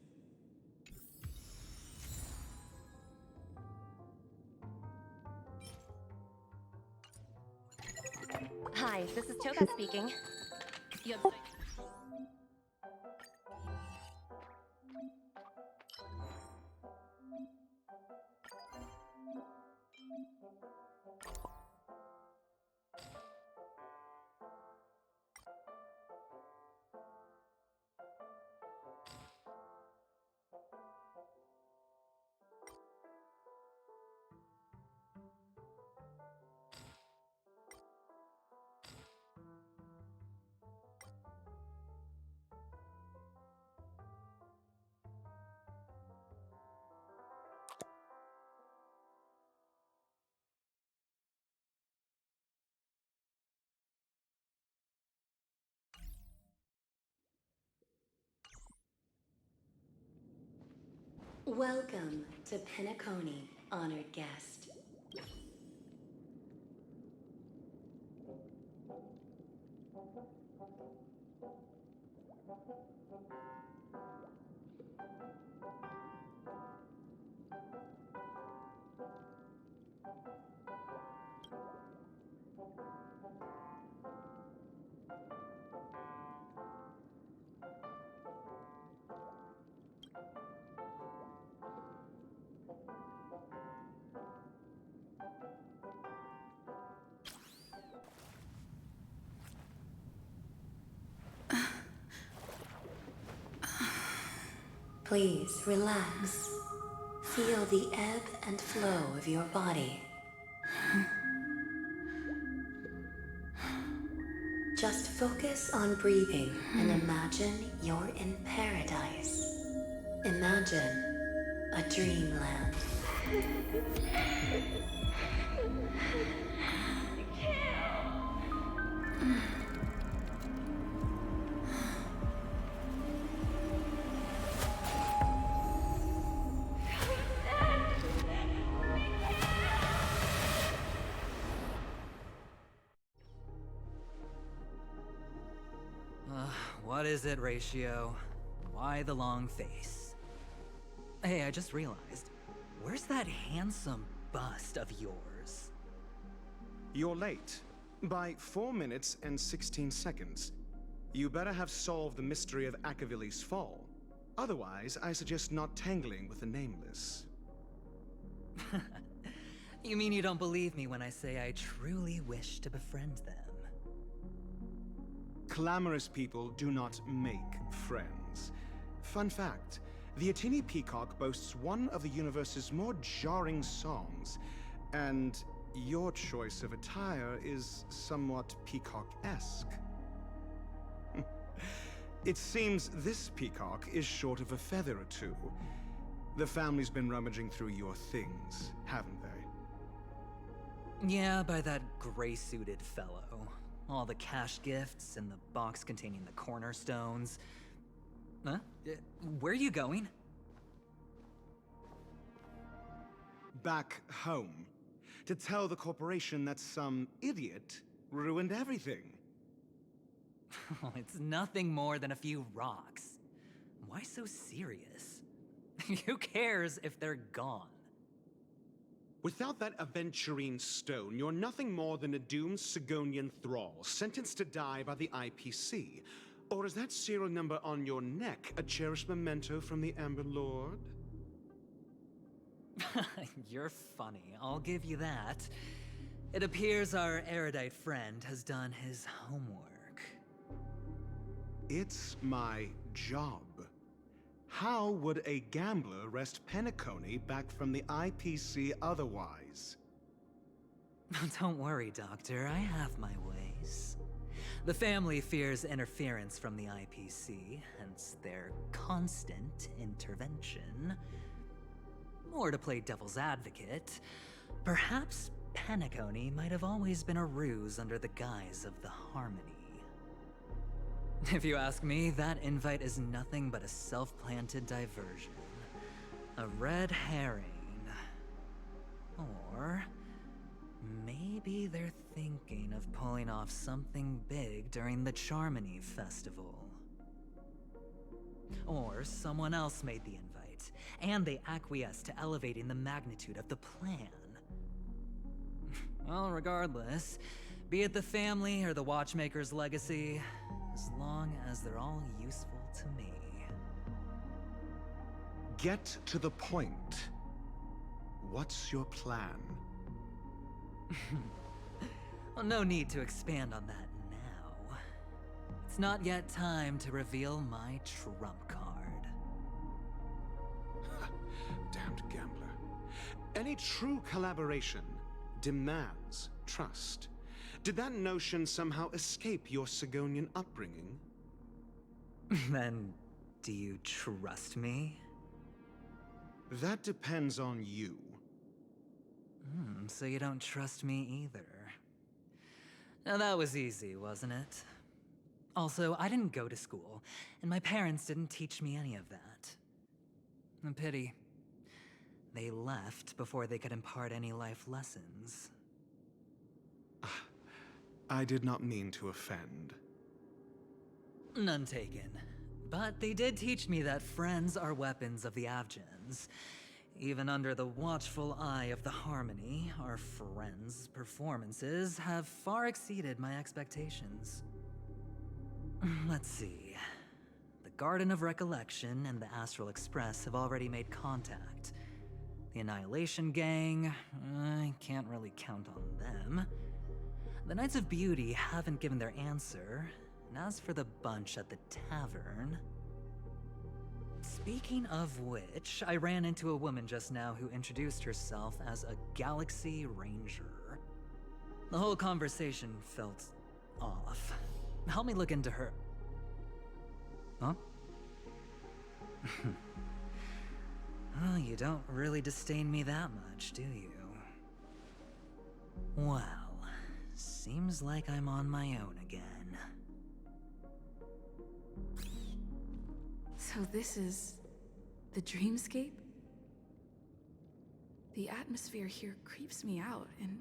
Hi, this is Toka speaking. Welcome to Penacony, honored guest. Please relax. Feel the ebb and flow of your body. Just focus on breathing and imagine you're in paradise. Imagine a dreamland. What is it, Ratio? Why the long face? Hey, I just realized. Where's that handsome bust of yours? You're late. By 4 minutes and 16 seconds. You better have solved the mystery of Akavili's fall. Otherwise, I suggest not tangling with the nameless. You mean you don't believe me when I say I truly wish to befriend them? Clamorous people do not make friends. Fun fact, the Atini Peacock boasts one of the universe's more jarring songs, and your choice of attire is somewhat peacock-esque. It seems this peacock is short of a feather or two. The family's been rummaging through your things, haven't they? Yeah, by that gray-suited fellow. All the cash gifts and the box containing the cornerstones. Huh? Where are you going? Back home. To tell the corporation that some idiot ruined everything. It's nothing more than a few rocks. Why so serious? Who cares if they're gone? Without that aventurine stone, you're nothing more than a doomed Sigonian thrall, sentenced to die by the IPC. Or is that serial number on your neck a cherished memento from the Amber Lord? You're funny, I'll give you that. It appears our erudite friend has done his homework. It's my job. How would a gambler wrest Penacony back from the IPC otherwise? Don't worry, Doctor, I have my ways. The family fears interference from the IPC, hence their constant intervention. Or to play devil's advocate, perhaps Penacony might have always been a ruse under the guise of the Harmony. If you ask me, that invite is nothing but a self-planted diversion. A red herring. Or maybe they're thinking of pulling off something big during the Charmony Festival. Or someone else made the invite, and they acquiesced to elevating the magnitude of the plan. Well, regardless, be it the family or the Watchmaker's legacy, as long as they're all useful to me. Get to the point. What's your plan? Well, no need to expand on that now. It's not yet time to reveal my trump card. Damned gambler. Any true collaboration demands trust. Did that notion somehow escape your Sigonian upbringing? Then, do you trust me? That depends on you. So you don't trust me either. Now that was easy, wasn't it? Also, I didn't go to school, and my parents didn't teach me any of that. A pity. They left before they could impart any life lessons. I did not mean to offend. None taken. But they did teach me that friends are weapons of the Avgens. Even under the watchful eye of the Harmony, our friends' performances have far exceeded my expectations. Let's see. The Garden of Recollection and the Astral Express have already made contact. The Annihilation Gang, I can't really count on them. The Knights of Beauty haven't given their answer, and as for the bunch at the tavern... Speaking of which, I ran into a woman just now who introduced herself as a Galaxy Ranger. The whole conversation felt off. Help me look into her... Huh? Oh, you don't really disdain me that much, do you? Well, seems like I'm on my own again. So this is the dreamscape? The atmosphere here creeps me out, and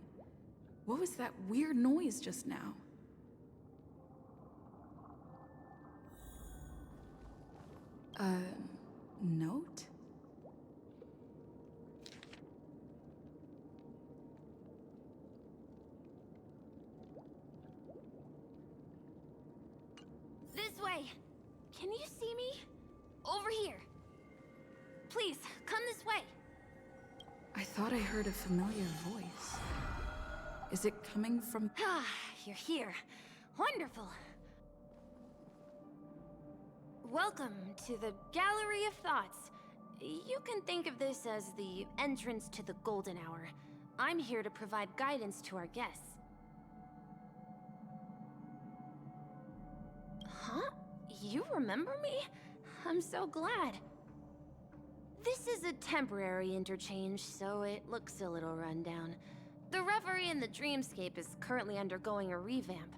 what was that weird noise just now? Note? This way. Can you see me? Over here. Please, come this way. I thought I heard a familiar voice. Is it coming from... Ah, you're here. Wonderful. Welcome to the Gallery of Thoughts. You can think of this as the entrance to the Golden Hour. I'm here to provide guidance to our guests. Huh? You remember me? I'm so glad. This is a temporary interchange, so it looks a little rundown. The Reverie in the Dreamscape is currently undergoing a revamp.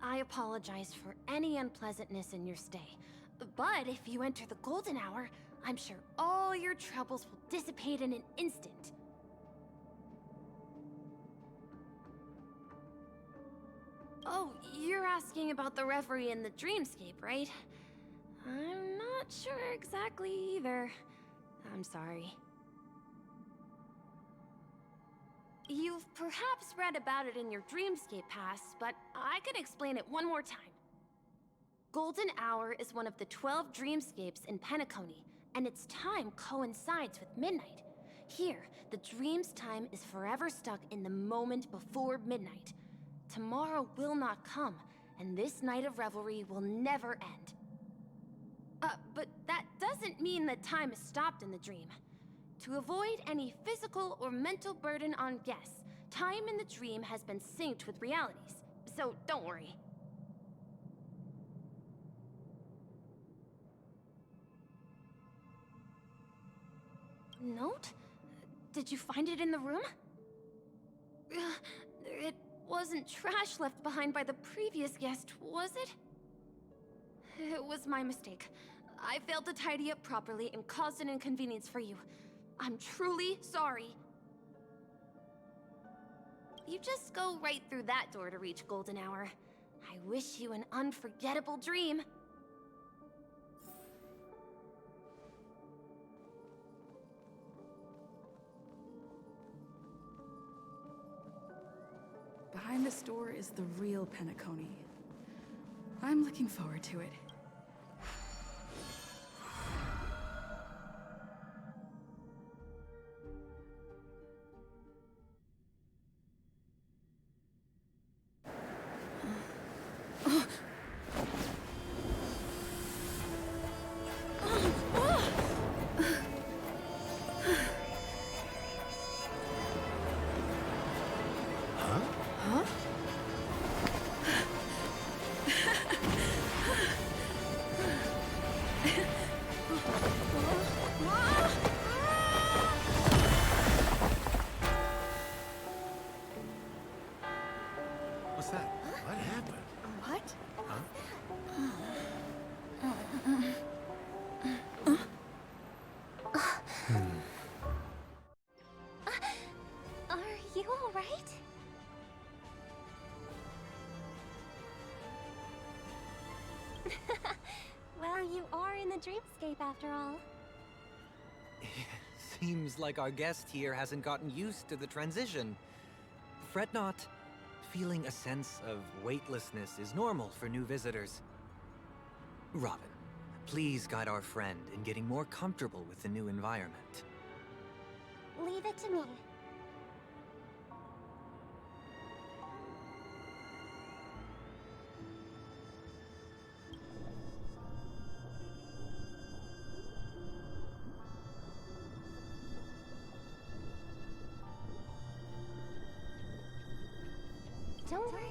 I apologize for any unpleasantness in your stay, but if you enter the Golden Hour, I'm sure all your troubles will dissipate in an instant. Oh, you're asking about the Reverie in the Dreamscape, right? I'm not sure exactly either. I'm sorry. You've perhaps read about it in your Dreamscape Pass, but I could explain it one more time. Golden Hour is one of the 12 dreamscapes in Penacony, and its time coincides with midnight. Here, the dream's time is forever stuck in the moment before midnight. Tomorrow will not come, and this night of revelry will never end. But that doesn't mean that time is stopped in the dream. To avoid any physical or mental burden on guests, time in the dream has been synced with realities, so don't worry. Note? Did you find it in the room? It wasn't trash left behind by the previous guest, was it? It was my mistake. I failed to tidy up properly and caused an inconvenience for you. I'm truly sorry. You just go right through that door to reach Golden Hour. I wish you an unforgettable dream. Behind this door is the real Penacony. I'm looking forward to it. What's that? What happened? What? Are you all right? Well, you are in the dreamscape after all. Seems like our guest here hasn't gotten used to the transition. Fret not. Feeling a sense of weightlessness is normal for new visitors. Robin, please guide our friend in getting more comfortable with the new environment. Leave it to me. Don't worry,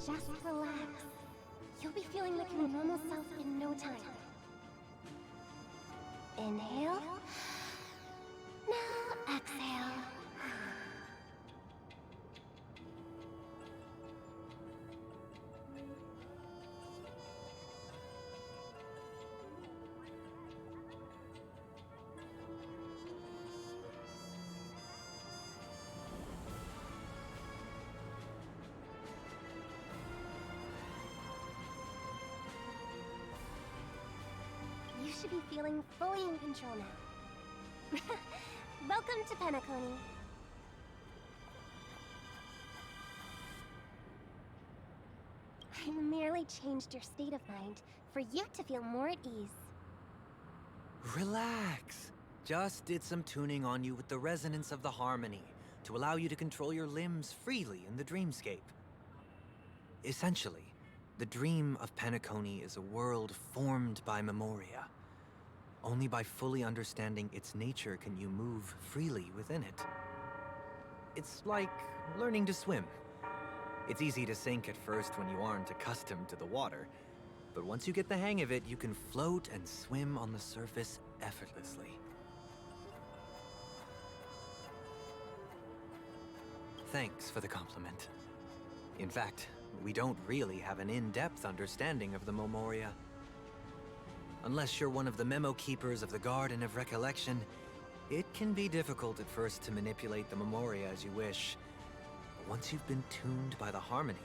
just relax. You'll be feeling like your normal self in no time. Inhale. Now exhale. You should be feeling fully in control now. Welcome to Penacony. I merely changed your state of mind for you to feel more at ease. Relax. Just did some tuning on you with the resonance of the harmony to allow you to control your limbs freely in the dreamscape. Essentially, the dream of Penacony is a world formed by memoria. Only by fully understanding its nature can you move freely within it. It's like learning to swim. It's easy to sink at first when you aren't accustomed to the water, but once you get the hang of it, you can float and swim on the surface effortlessly. Thanks for the compliment. In fact, we don't really have an in-depth understanding of the memoria. Unless you're one of the memo keepers of the Garden of Recollection, it can be difficult at first to manipulate the memoria as you wish. But once you've been tuned by the harmony,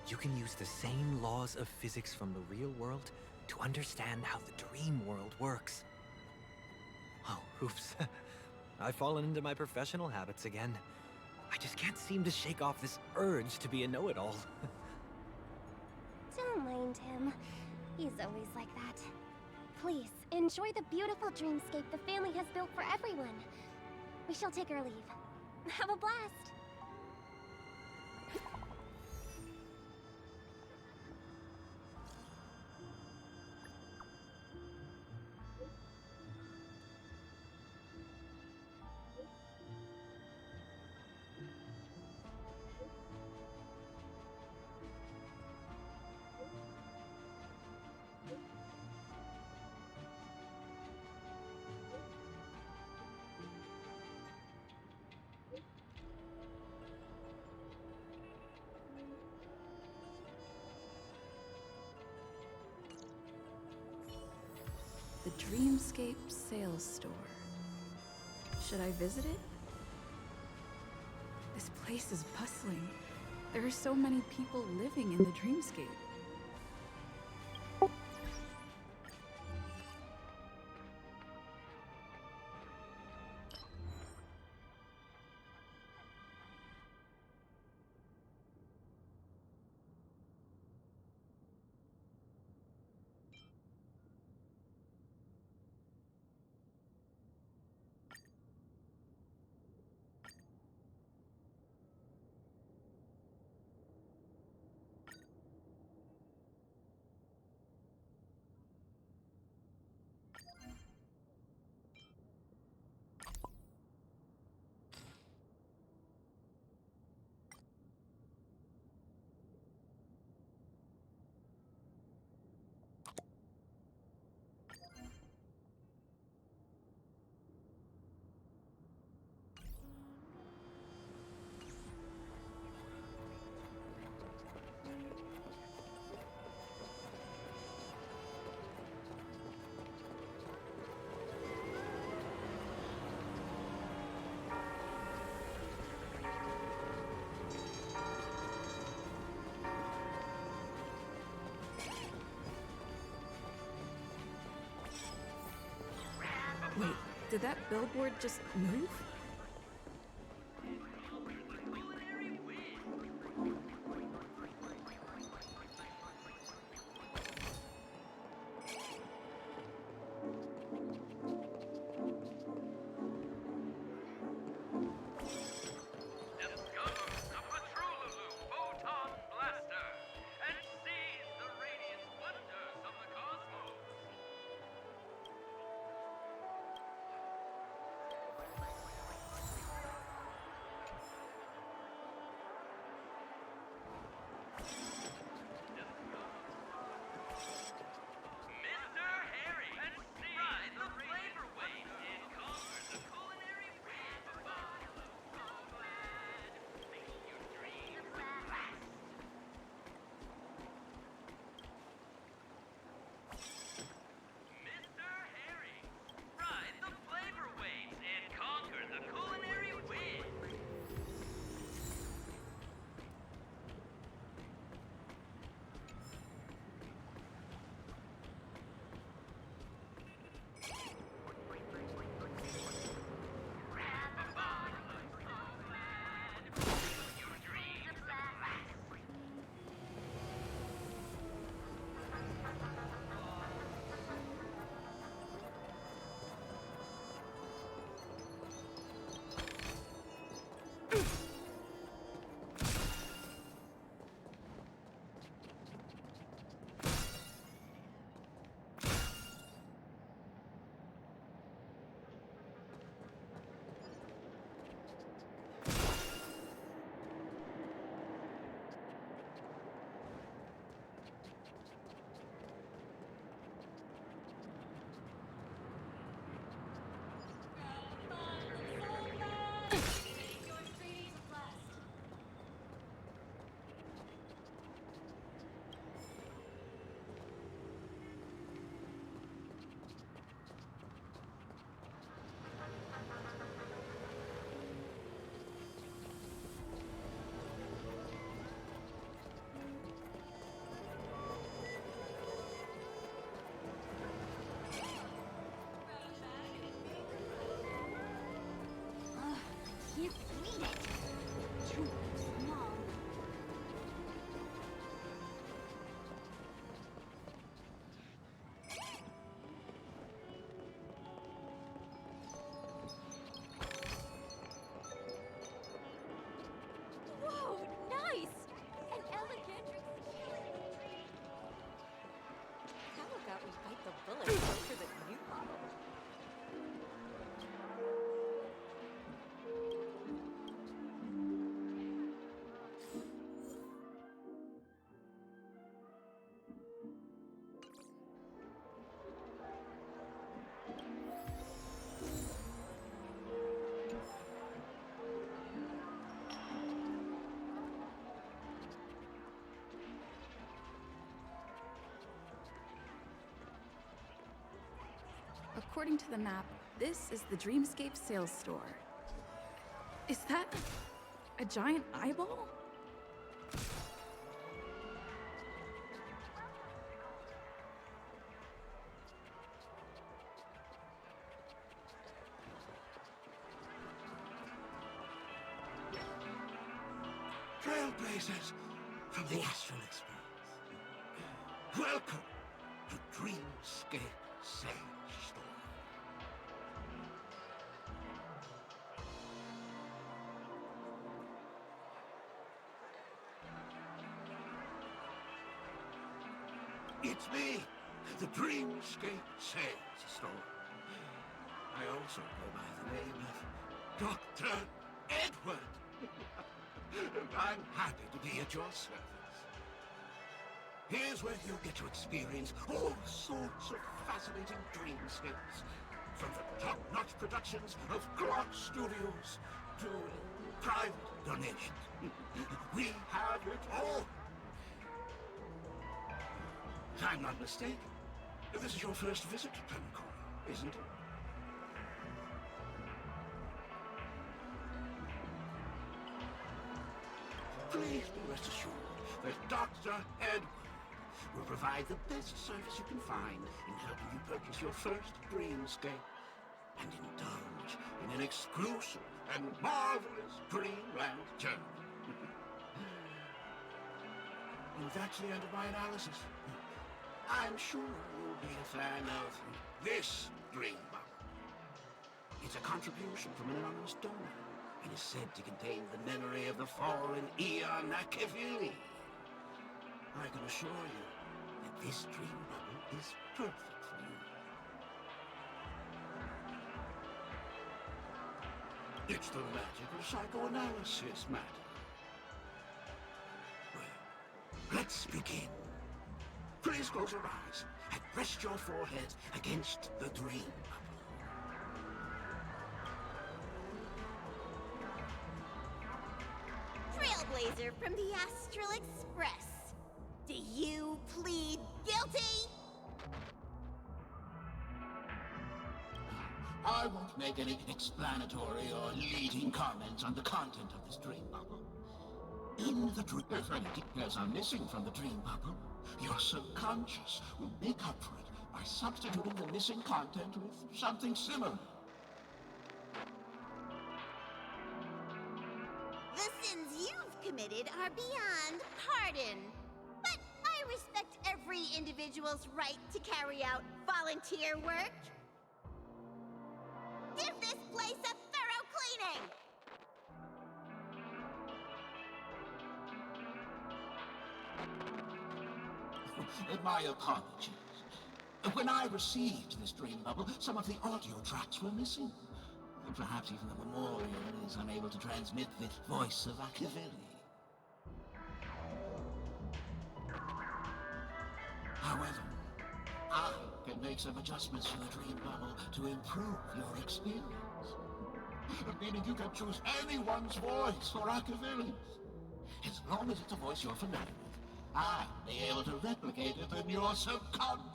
you can use the same laws of physics from the real world to understand how the dream world works. Oh, oops. I've fallen into my professional habits again. I just can't seem to shake off this urge to be a know-it-all. Don't mind him. He's always like that. Please, enjoy the beautiful dreamscape the family has built for everyone. We shall take our leave. Have a blast! The Dreamscape Sales Store. Should I visit it? This place is bustling. There are so many people living in the Dreamscape. Wait, did that billboard just move? roller coaster that you modeled. According to the map, this is the Dreamscape sales store. Is that a giant eyeball? Trailblazers from the Astral Express. Welcome to Dreamscape Sage Store. It's me, the Dreamscape Sage Store. I also go by the name of Dr. Edward. And I'm happy to be at your service. Here's where you get to experience all sorts of fascinating dreamscapes. From the top-notch productions of Glock Studios to private donations. We have it all. If I'm not mistaken, this is your first visit to Penacony, isn't it? Please be rest assured that Dr. Edward will provide the best service you can find in helping you purchase your first dreamscape and indulge in an exclusive and marvelous dreamland journey. And that's the end of my analysis. I'm sure you'll be a fan of this dream bubble. It's a contribution from an anonymous donor. It is said to contain the memory of the fallen Eon Akivili. I can assure you that this dream bubble is perfect for you. It's the magic of psychoanalysis, madam. Well, let's begin. Please close your eyes and rest your forehead against the dream bubble. Trailblazer from the Astral Express. Do you plead guilty? I won't make any explanatory or leading comments on the content of this dream bubble. In the dream, if any details are missing from the dream bubble, your subconscious will make up for it by substituting the missing content with something similar. The sins you've committed are beyond pardon. But I respect every individual's right to carry out volunteer work. Give this place a thorough cleaning! My apologies. When I received this dream bubble, some of the audio tracks were missing. Perhaps even the memorial is unable to transmit the voice of Akivili. However, I can make some adjustments to the dream bubble to improve your experience. Meaning you can choose anyone's voice for Akivili's. As long as it's a voice you're familiar with, I'll be able to replicate it in your subconscious.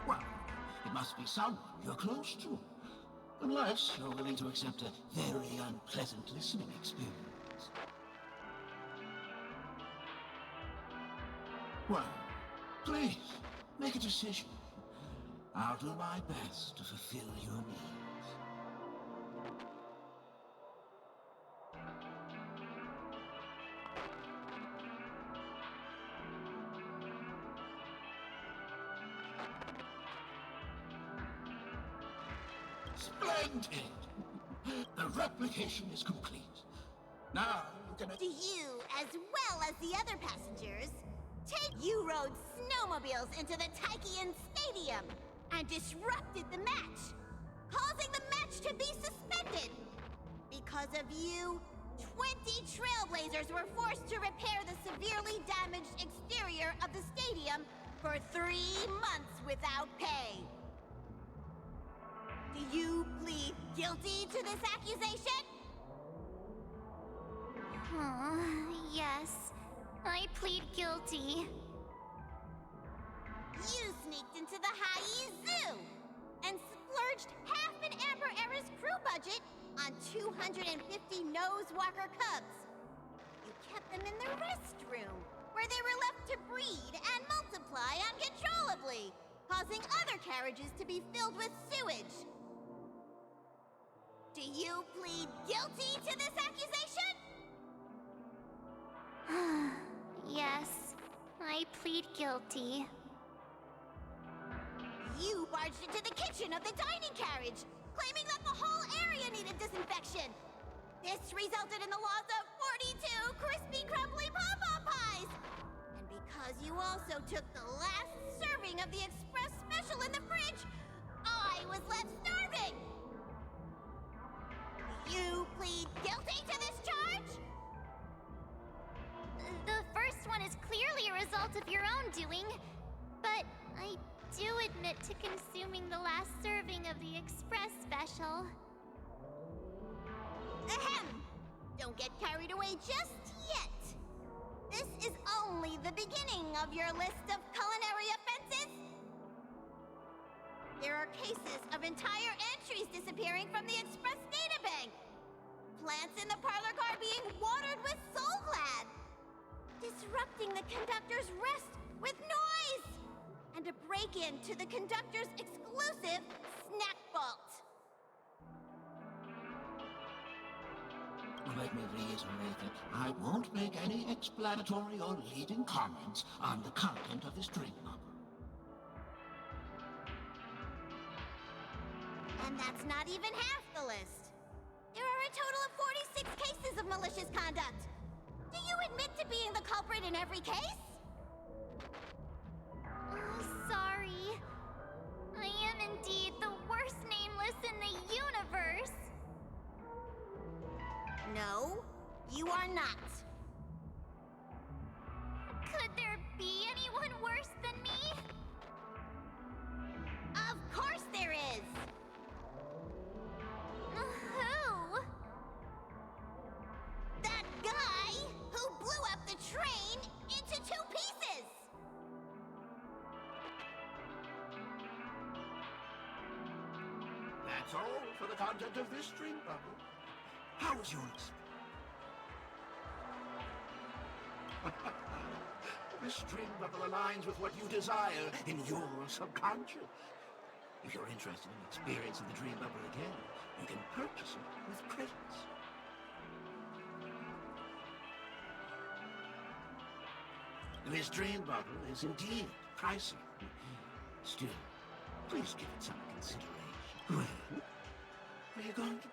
Well, it must be someone you're close to. Unless you're willing to accept a very unpleasant listening experience. Well, please, make a decision. I'll do my best to fulfill your needs. Splendid! The replication is complete. Now you can... Do you, as well as the other passengers, you rode snowmobiles into the Taikian Stadium and disrupted the match, causing the match to be suspended. Because of you, 20 trailblazers were forced to repair the severely damaged exterior of the stadium for 3 months without pay. Do you plead guilty to this accusation? Yes. I plead guilty. You sneaked into the Haie Zoo and splurged half an Amber Era's crew budget on 250 Nosewalker cubs. You kept them in the restroom, where they were left to breed and multiply uncontrollably, causing other carriages to be filled with sewage. Do you plead guilty to this accusation? Yes, I plead guilty. You barged into the kitchen of the dining carriage, claiming that the whole area needed disinfection. This resulted in the loss of 42 crispy, crumbly pom-pom pies. And because you also took the last serving of the express special in the fridge, I was left starving. You plead guilty to this charge? The first one is clearly a result of your own doing, but I do admit to consuming the last serving of the express special. Ahem! Don't get carried away just yet. This is only the beginning of your list of culinary offenses. There are cases of entire entries disappearing from the express databank. Plants in the parlor car being watered with Soul Glad. Disrupting the conductor's rest with noise. And a break-in to the conductor's exclusive snack vault. Let me reiterate that I won't make any explanatory or leading comments on the content of this drink bubble. And that's not even half the list. There are a total of 46 cases of malicious conduct. Do you admit to being the culprit in every case? Sorry. I am indeed the worst nameless in the universe. No, you are not. Could there be anyone worse than me? Of course there is! Who? That guy who blew up the train into 2 pieces! That's all for the content of this drink bubble. How was your experience? This drink bubble aligns with what you desire in your subconscious. If you're interested in experiencing the dream bubble again, you can purchase it with credits. This dream bubble is indeed pricey. Still, please give it some consideration. Well, are you going to...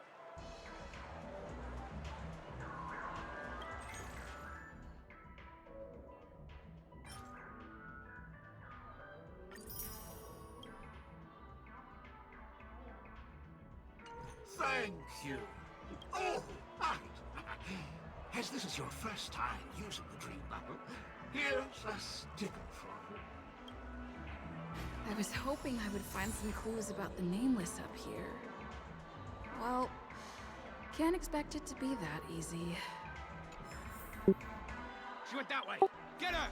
Thank you. Oh, right. As this is your first time using the dream bubble, here's a sticker for you. I was hoping I would find some clues about the Nameless up here. Well, can't expect it to be that easy. She went that way. Get her!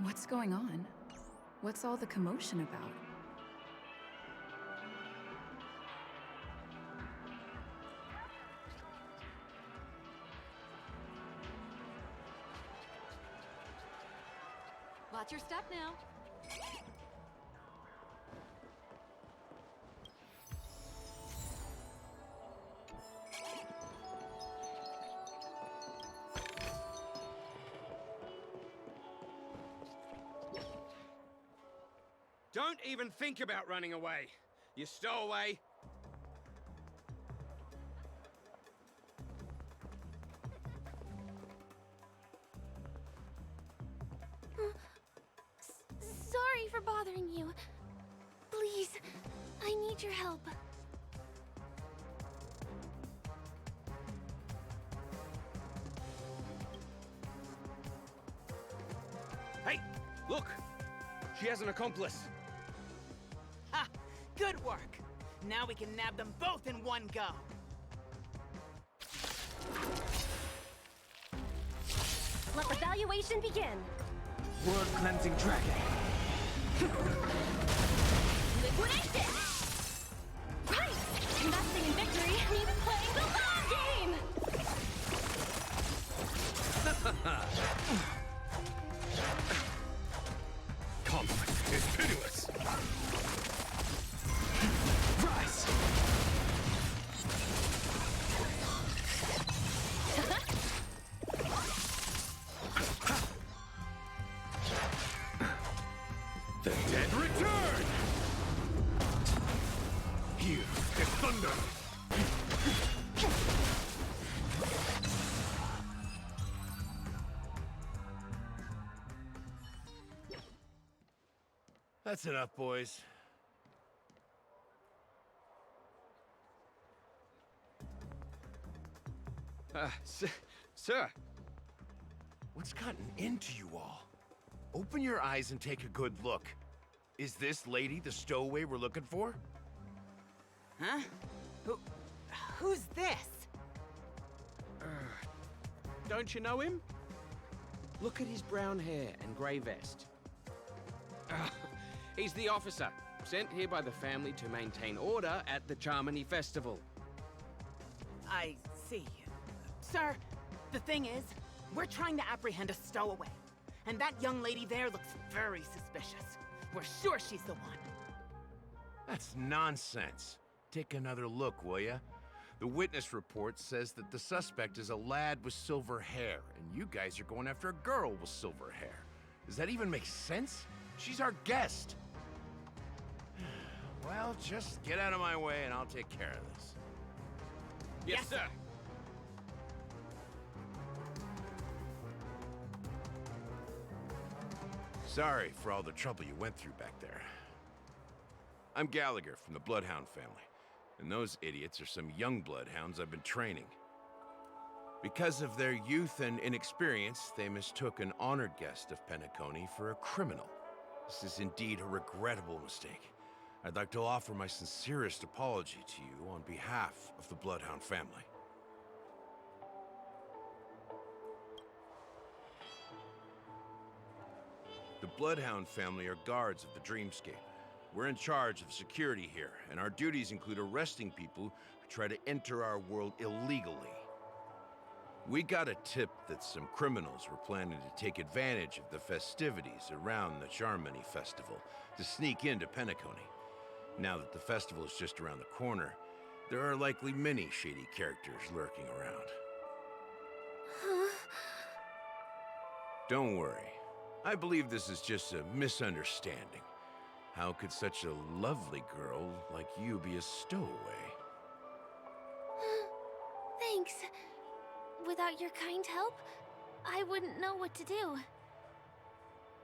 What's going on? What's all the commotion about? Watch your step now. Don't even think about running away. You stowaway. Sorry for bothering you. Please, I need your help. Hey, look! She has an accomplice. Ha! Good work! Now we can nab them both in one go. Let the valuation begin. Word cleansing dragon. Liquidation! Right! Investing in victory means playing the long game! Conflict is pitiless. Rise! The dead return! Here is thunder! That's enough, boys. Sir. What's gotten into you all? Open your eyes and take a good look. Is this lady the stowaway we're looking for? Huh? Who's this? Don't you know him? Look at his brown hair and grey vest. He's the officer, sent here by the family to maintain order at the Charmony Festival. I see. Sir, the thing is, we're trying to apprehend a stowaway. And that young lady there looks very suspicious. We're sure she's the one. That's nonsense. Take another look, will ya? The witness report says that the suspect is a lad with silver hair, and you guys are going after a girl with silver hair. Does that even make sense? She's our guest. Well, just get out of my way and I'll take care of this. Yes, sir. Sorry for all the trouble you went through back there. I'm Gallagher from the Bloodhound family, and those idiots are some young bloodhounds I've been training. Because of their youth and inexperience, they mistook an honored guest of Penacony for a criminal. This is indeed a regrettable mistake. I'd like to offer my sincerest apology to you on behalf of the Bloodhound family. The Bloodhound family are guards of the Dreamscape. We're in charge of security here, and our duties include arresting people who try to enter our world illegally. We got a tip that some criminals were planning to take advantage of the festivities around the Charmony Festival to sneak into Penacony. Now that the festival is just around the corner, there are likely many shady characters lurking around. Don't worry. I believe this is just a misunderstanding. How could such a lovely girl like you be a stowaway? Thanks. Without your kind help, I wouldn't know what to do.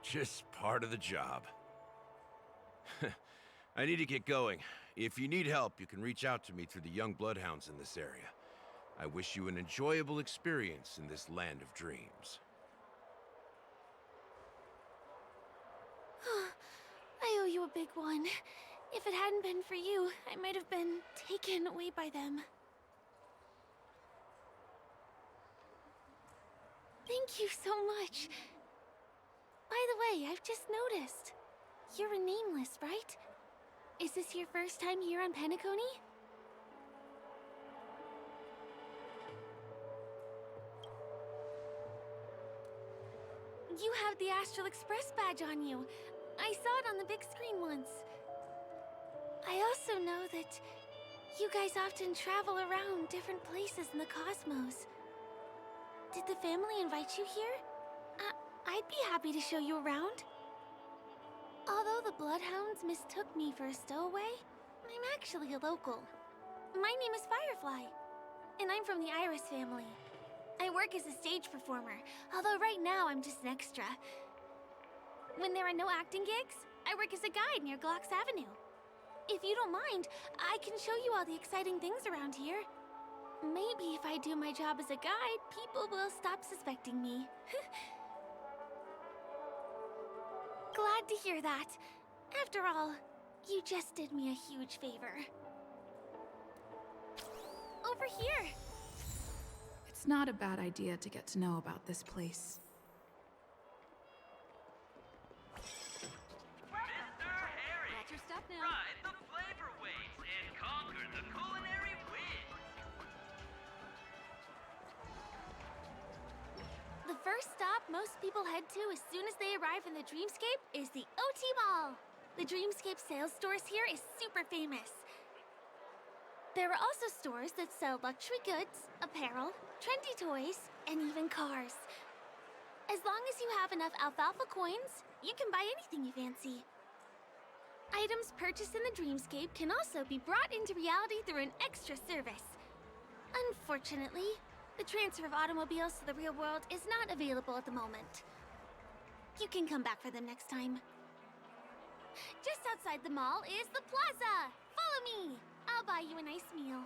Just part of the job. I need to get going. If you need help, you can reach out to me through the young bloodhounds in this area. I wish you an enjoyable experience in this land of dreams. I owe you a big one. If it hadn't been for you, I might have been taken away by them. Thank you so much. By the way, I've just noticed. You're a nameless, right? Is this your first time here on Penacony? You have the Astral Express badge on you. I saw it on the big screen once. I also know that you guys often travel around different places in the cosmos. Did the family invite you here? I'd be happy to show you around. Although the Bloodhounds mistook me for a stowaway, I'm actually a local. My name is Firefly, and I'm from the Iris family. I work as a stage performer, although right now I'm just an extra. When there are no acting gigs, I work as a guide near Glocks Avenue. If you don't mind, I can show you all the exciting things around here. Maybe if I do my job as a guide, people will stop suspecting me. Glad to hear that. After all, you just did me a huge favor. Over here! It's not a bad idea to get to know about this place. Watch your step now. Ride the flavor waves and conquer the culinary wind. The first stop most people head to as soon as they arrive in the Dreamscape is the OT Mall. The Dreamscape sales stores here is super famous. There are also stores that sell luxury goods, apparel, trendy toys, and even cars. As long as you have enough alfalfa coins, you can buy anything you fancy. Items purchased in the Dreamscape can also be brought into reality through an extra service. Unfortunately, the transfer of automobiles to the real world is not available at the moment. You can come back for them next time. Just outside the mall is the plaza! Follow me! I'll buy you a nice meal.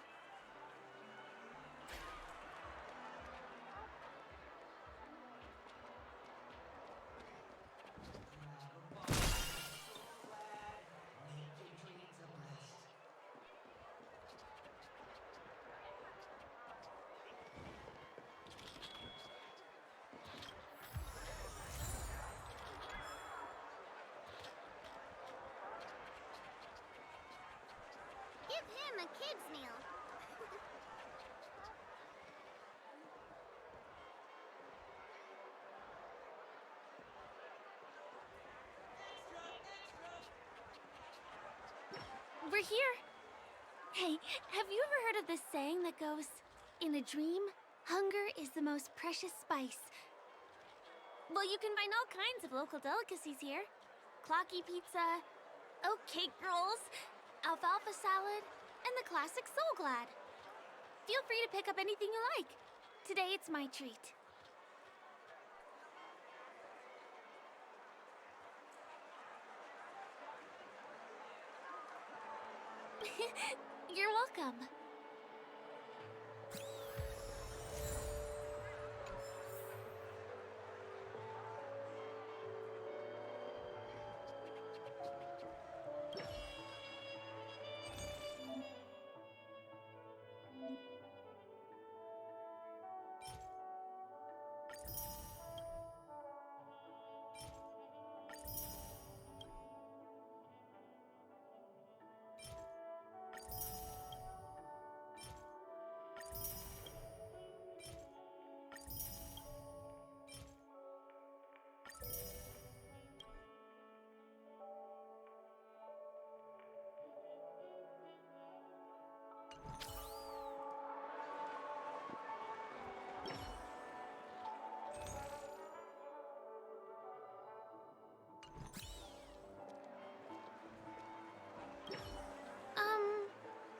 Give him a kid's meal. We're here. Hey, have you ever heard of this saying that goes, in a dream, hunger is the most precious spice? Well, you can find all kinds of local delicacies here. Clocky pizza, oat cake rolls, alfalfa salad, and the classic Soul Glad. Feel free to pick up anything you like. Today it's my treat. You're welcome.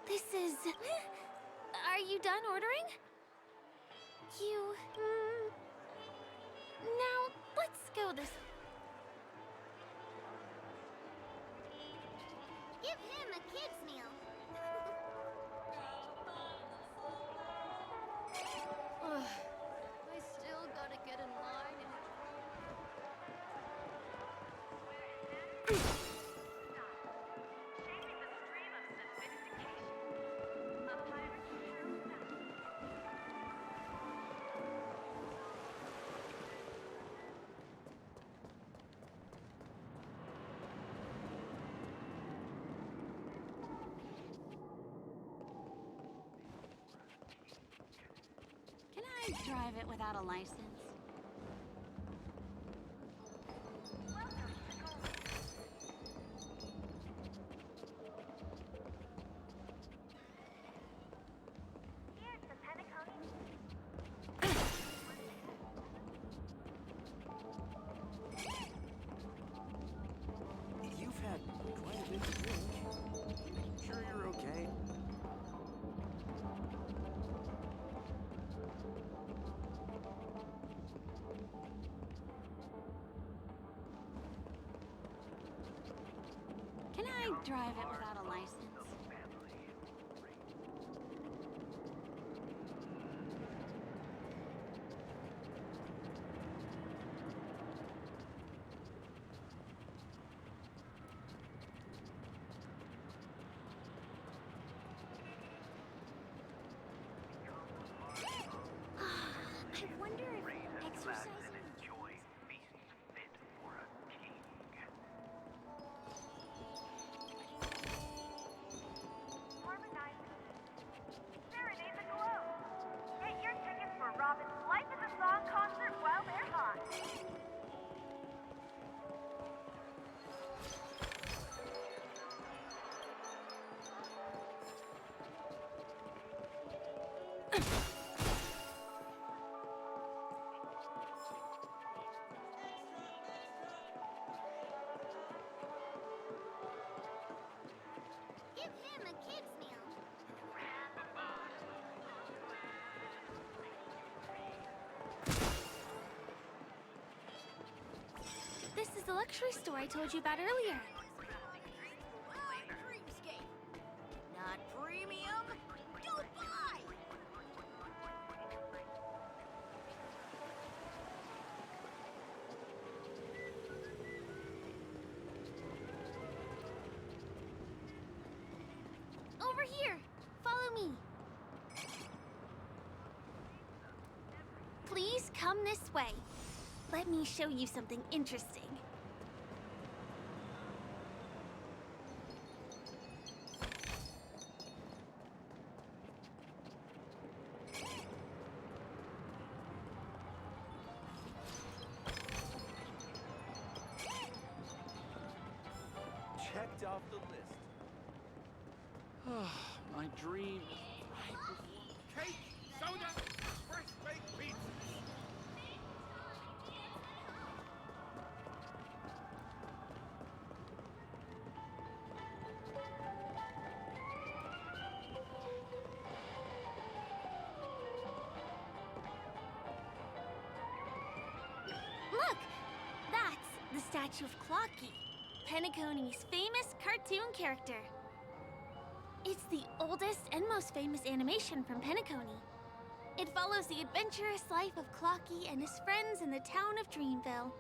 This is... Are you done ordering? Now, let's go this... Give him a kid's meal. Ugh, I still gotta get in line and... I drive it without a license? You've had quite a bit to drink. Sure you're okay? Can I drive it without a license? I wonder if exercising... Serenade the glow. Get your tickets for Robin's Life is a Song concert while they're hot. Give him a kid's meal. This is the luxury store I told you about earlier. Dreamscape. Not premium. Dubai. Over here. Follow me. Please come this way. Let me show you something interesting. Checked off the list. My dream. Cake, soda, fresh baked pizzas. Look! That's the statue of Clocky, Penacony's famous cartoon character. It's the oldest and most famous animation from Penacony. It follows the adventurous life of Clocky and his friends in the town of Dreamville.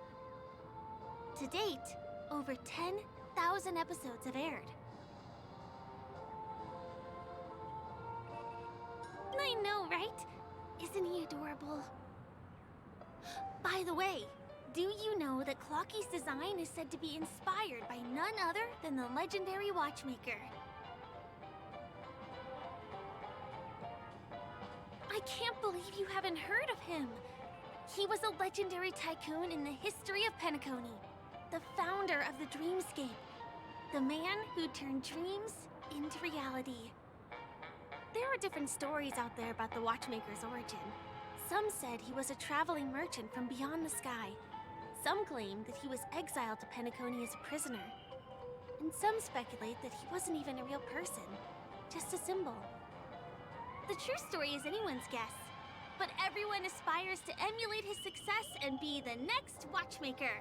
To date, over 10,000 episodes have aired. I know, right? Isn't he adorable? By the way, do you know that Clocky's design is said to be inspired by none other than the legendary watchmaker? I can't believe you haven't heard of him. He was a legendary tycoon in the history of Penacony, the founder of the Dreamscape, the man who turned dreams into reality. There are different stories out there about the watchmaker's origin. Some said he was a traveling merchant from beyond the sky. Some claimed that he was exiled to Penacony as a prisoner. And some speculate that he wasn't even a real person, just a symbol. The true story is anyone's guess, but everyone aspires to emulate his success and be the next watchmaker.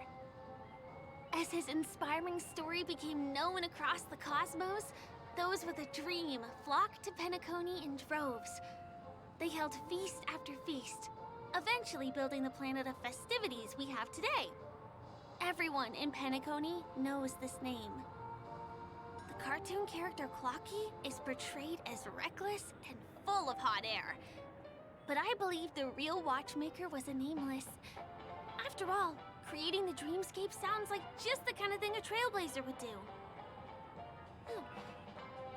As his inspiring story became known across the cosmos, those with a dream flocked to Penacony in droves. They held feast after feast, eventually building the planet of festivities we have today. Everyone in Penacony knows this name. The cartoon character Clocky is portrayed as reckless and full of hot air. But I believe the real watchmaker was a nameless. After all, creating the dreamscape sounds like just the kind of thing a trailblazer would do.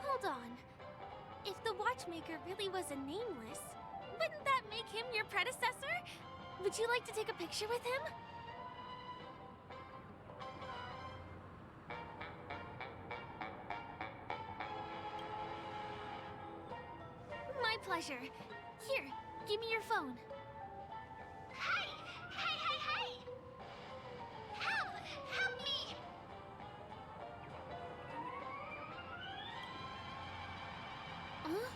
Hold on. If the watchmaker really was a nameless, wouldn't that that make him your predecessor? Would you like to take a picture with him? My pleasure. Here, give me your phone. Hey! Hey, hey, hey! Help! Help me! Huh?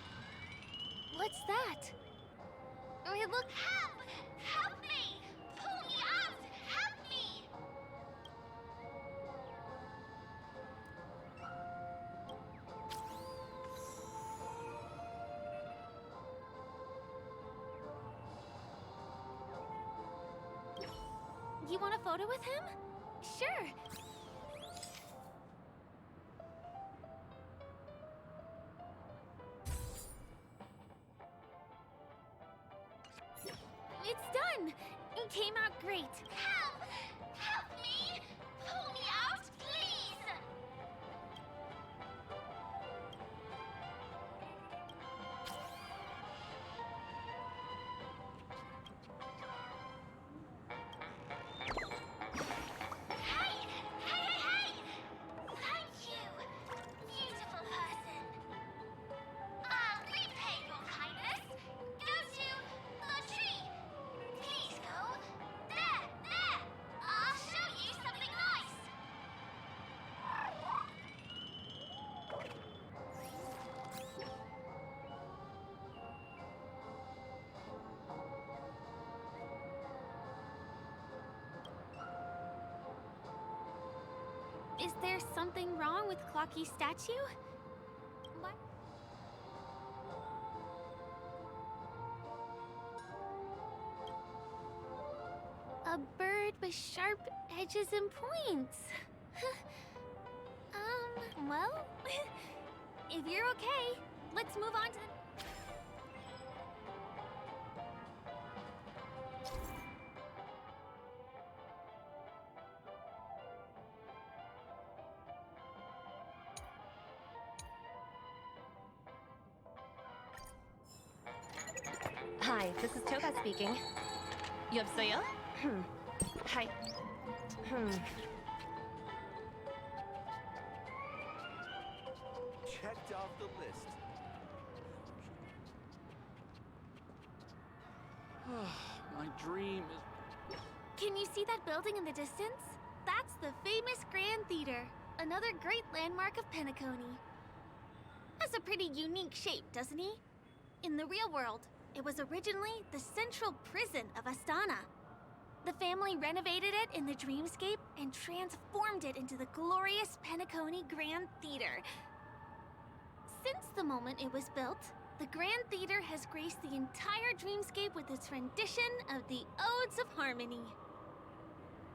What's that? It looks... Help! Help me! Pull me out! Help me! You want a photo with him? Sure. It's done! It came out great. Help! Help me! Pull me out, please! Hey! Hey, hey, hey! Thank you, beautiful person. I'll repay your kindness. Go to the tree. Please go. There, there! I'll show you something nice. Is there something wrong with Clocky's statue? What? A bird with sharp edges and points. Well, if you're okay, let's move on to the... Hi, this is Toga speaking. 여보세요? Hi. Checked off the list. My dream is... Can you see that building in the distance? That's the famous Grand Theater, another great landmark of Penacony. Has a pretty unique shape, doesn't he? In the real world, it was originally the central prison of Astana. The family renovated it in the dreamscape and transformed it into the glorious Penacony Grand Theater. Since the moment it was built, the Grand Theater has graced the entire dreamscape with its rendition of the Odes of Harmony.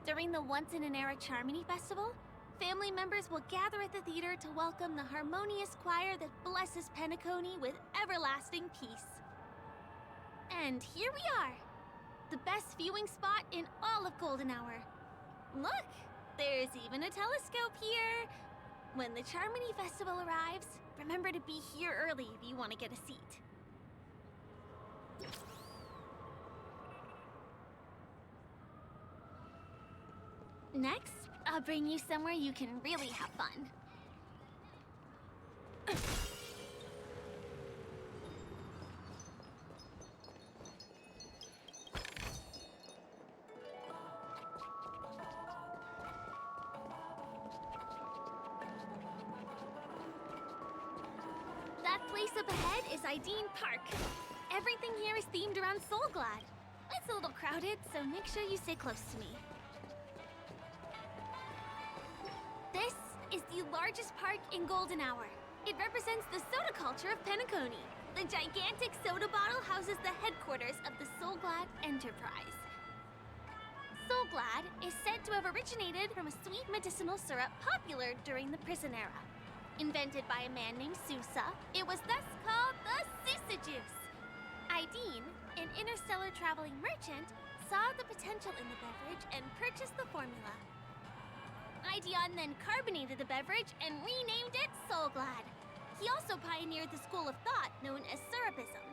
During the Once-in-an-Era Charmony Festival, family members will gather at the theater to welcome the harmonious choir that blesses Penacony with everlasting peace. And here we are, the best viewing spot in all of Golden Hour. Look, there's even a telescope here. When the Charmony Festival arrives, remember to be here early if you want to get a seat. Next, I'll bring you somewhere you can really have fun. That place up ahead is Ideen Park. Everything here is themed around Soulglad. It's a little crowded, so make sure you stay close to me. This is the largest park in Golden Hour. It represents the soda culture of Penacony. The gigantic soda bottle houses the headquarters of the Soulglad Enterprise. Soulglad is said to have originated from a sweet medicinal syrup popular during the prison era. Invented by a man named Sousa, it was thus called the Sousa Juice. Ideen, an interstellar traveling merchant, saw the potential in the beverage and purchased the formula. Ideon then carbonated the beverage and renamed it Soulglad. He also pioneered the school of thought known as Syrupism,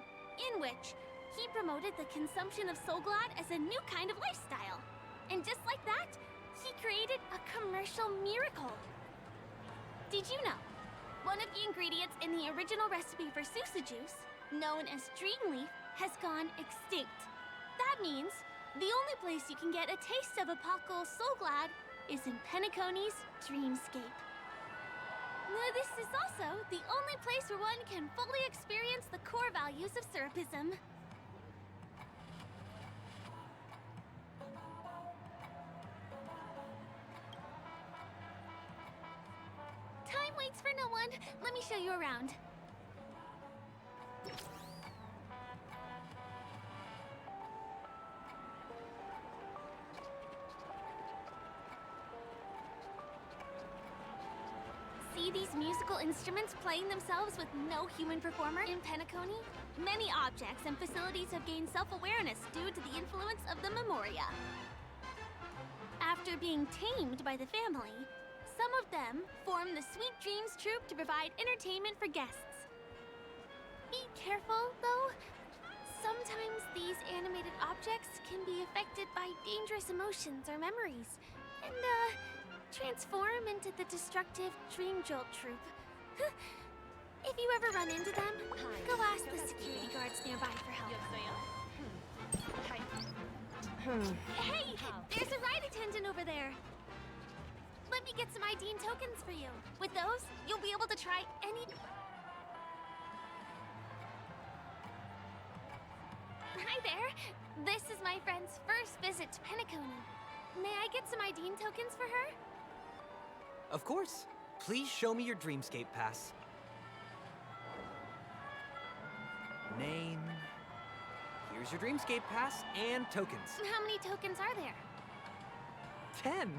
in which He promoted the consumption of Soulglad as a new kind of lifestyle. And just like that, he created a commercial miracle. Did you know? One of the ingredients in the original recipe for Susa juice, known as Dreamleaf, has gone extinct. That means the only place you can get a taste of Apocal Soulglad is in Penacony's Dreamscape. This is also the only place where one can fully experience the core values of Syrupism. Time waits for no one. Let me show you around. See these musical instruments playing themselves with no human performer in Penacony? Many objects and facilities have gained self-awareness due to the influence of the Memoria. After being tamed by the family, some of them form the Sweet Dreams Troupe to provide entertainment for guests. Be careful, though. Sometimes these animated objects can be affected by dangerous emotions or memories, and, transform into the destructive Dream Jolt Troupe. If you ever run into them, go ask the security guards nearby for help. Hey! There's a ride attendant over there! Let me get some ID and tokens for you. With those, you'll be able to try any... Hi there! This is my friend's first visit to Penacony. May I get some ID and tokens for her? Of course. Please show me your Dreamscape pass. Name. Here's your Dreamscape pass and tokens. How many tokens are there? 10.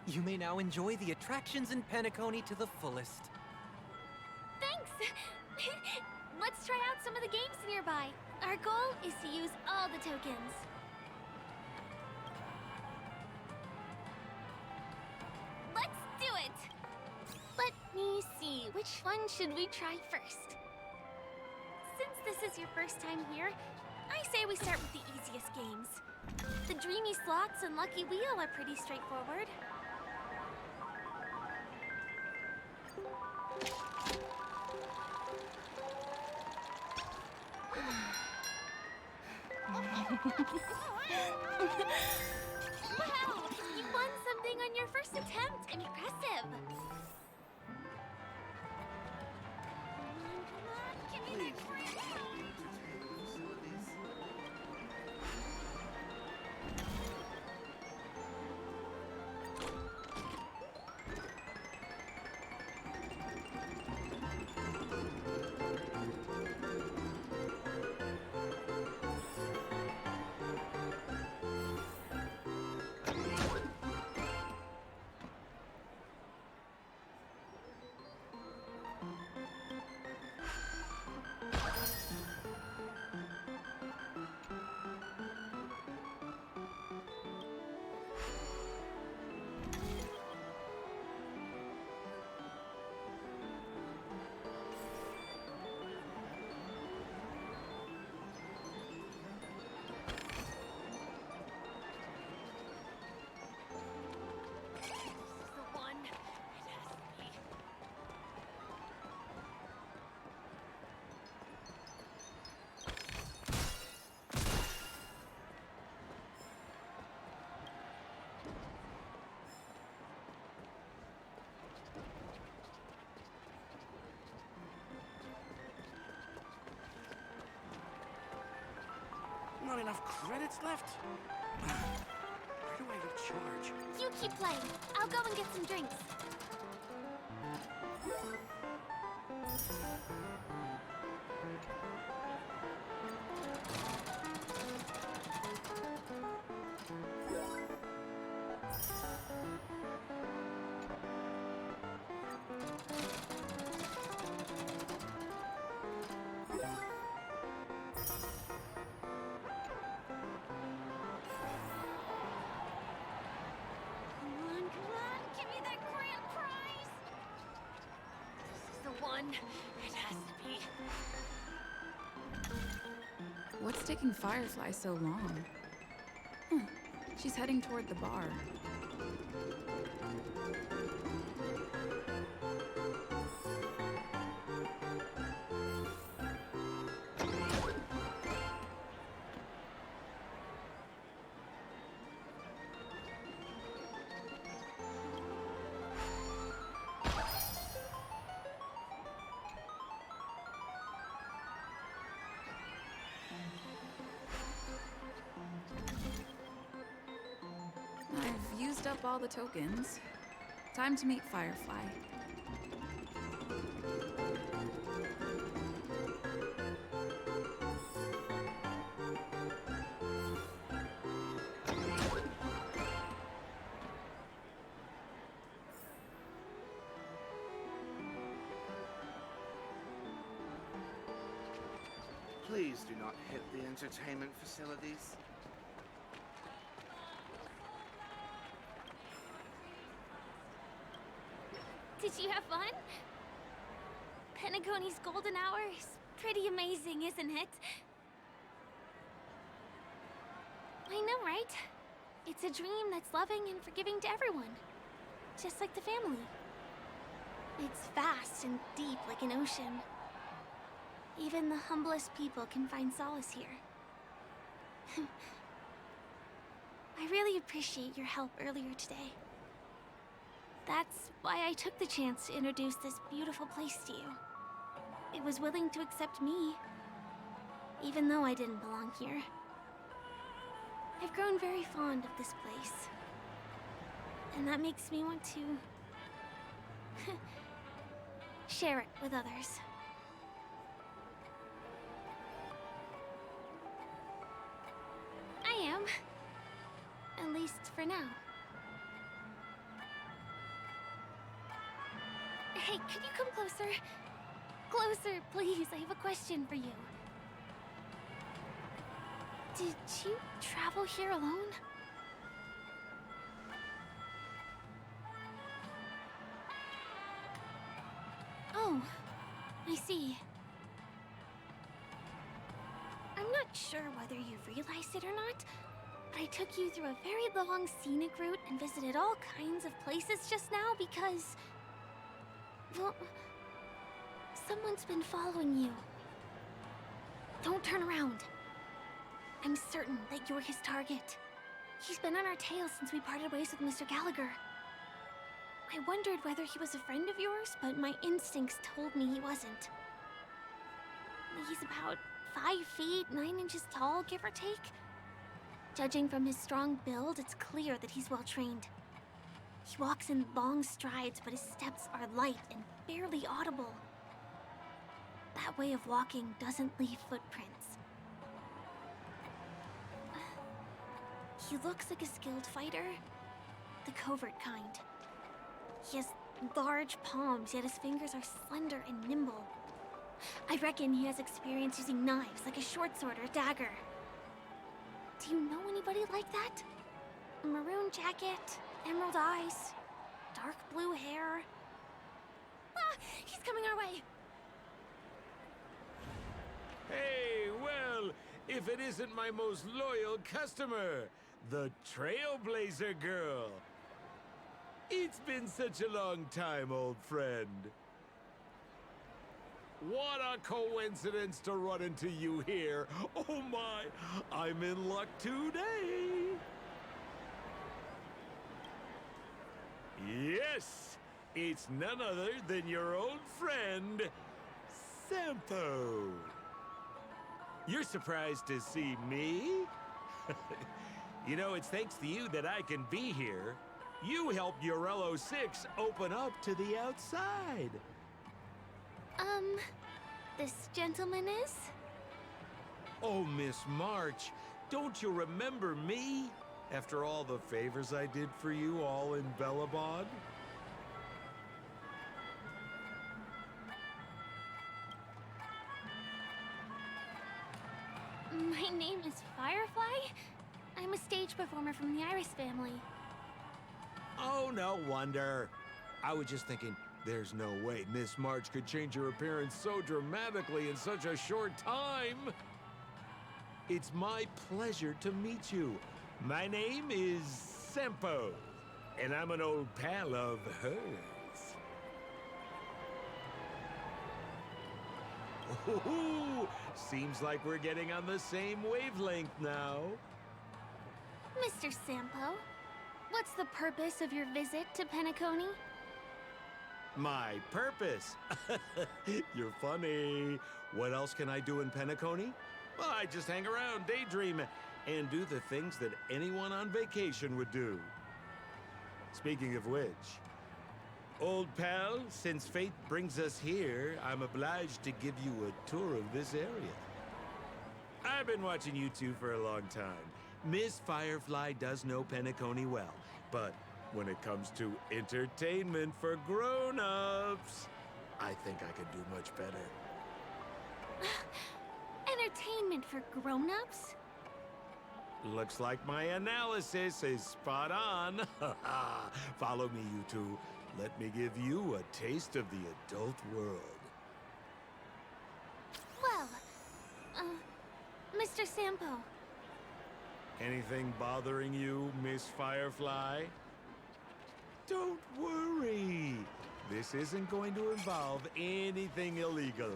You may now enjoy the attractions in Penacony to the fullest. Thanks! Let's try out some of the games nearby. Our goal is to use all the tokens. Let's do it! Let me see, which one should we try first? Since this is your first time here, I say we start with the easiest games. The Dreamy Slots and Lucky Wheel are pretty straightforward. Wow! You won something on your first attempt! Impressive! Give me that grand prize! Not enough credits left? Where do I recharge? You keep playing. I'll go and get some drinks. It has to be. What's taking Firefly so long? She's heading toward the bar. I've used up all the tokens. Time to meet Firefly. Please do not hit the entertainment facilities. Did you have fun? Penacony's golden hour is pretty amazing, isn't it? I know, right? It's a dream that's loving and forgiving to everyone. Just like the family. It's vast and deep like an ocean. Even the humblest people can find solace here. I really appreciate your help earlier today. That's why I took the chance to introduce this beautiful place to you. It was willing to accept me, even though I didn't belong here. I've grown very fond of this place, and that makes me want to share it with others. I am, at least for now. Hey, could you come closer? Closer, please. I have a question for you. Did you travel here alone? Oh, I see. I'm not sure whether you realized it or not, but I took you through a very long scenic route and visited all kinds of places just now because... well, someone's been following you. Don't turn around. I'm certain that you're his target. He's been on our tail since we parted ways with Mr. Gallagher. I wondered whether he was a friend of yours, but my instincts told me he wasn't. He's about 5 feet, 9 inches tall, give or take. Judging from his strong build, it's clear that he's well trained. He walks in long strides, but his steps are light and barely audible. That way of walking doesn't leave footprints. He looks like a skilled fighter, the covert kind. He has large palms, yet his fingers are slender and nimble. I reckon he has experience using knives, like a short sword or a dagger. Do you know anybody like that? A maroon jacket, emerald eyes, dark blue hair. Ah! He's coming our way! Hey, well, if it isn't my most loyal customer, the Trailblazer Girl. It's been such a long time, old friend. What a coincidence to run into you here. Oh my, I'm in luck today. Yes, it's none other than your old friend, Sampo. You're surprised to see me? You know, it's thanks to you that I can be here. You helped Urello 6 open up to the outside. This gentleman is? Oh, Miss March, don't you remember me? After all the favors I did for you all in Bellabod? My name is Firefly. I'm a stage performer from the Iris family. Oh, no wonder. I was just thinking, there's no way Miss March could change her appearance so dramatically in such a short time. It's my pleasure to meet you. My name is Sempo, and I'm an old pal of hers. Oh, seems like we're getting on the same wavelength now. Mr. Sampo, what's the purpose of your visit to Penacony? My purpose? You're funny. What else can I do in Penacony? Well, I just hang around, daydream, and do the things that anyone on vacation would do. Speaking of which, old pal, since fate brings us here, I'm obliged to give you a tour of this area. I've been watching you two for a long time. Miss Firefly does know Penacony well, but when it comes to entertainment for grown-ups, I think I could do much better. Entertainment for grown-ups? Looks like my analysis is spot on. Follow me, you two. Let me give you a taste of the adult world. Well, Mr. Sampo. Anything bothering you, Miss Firefly? Don't worry. This isn't going to involve anything illegal.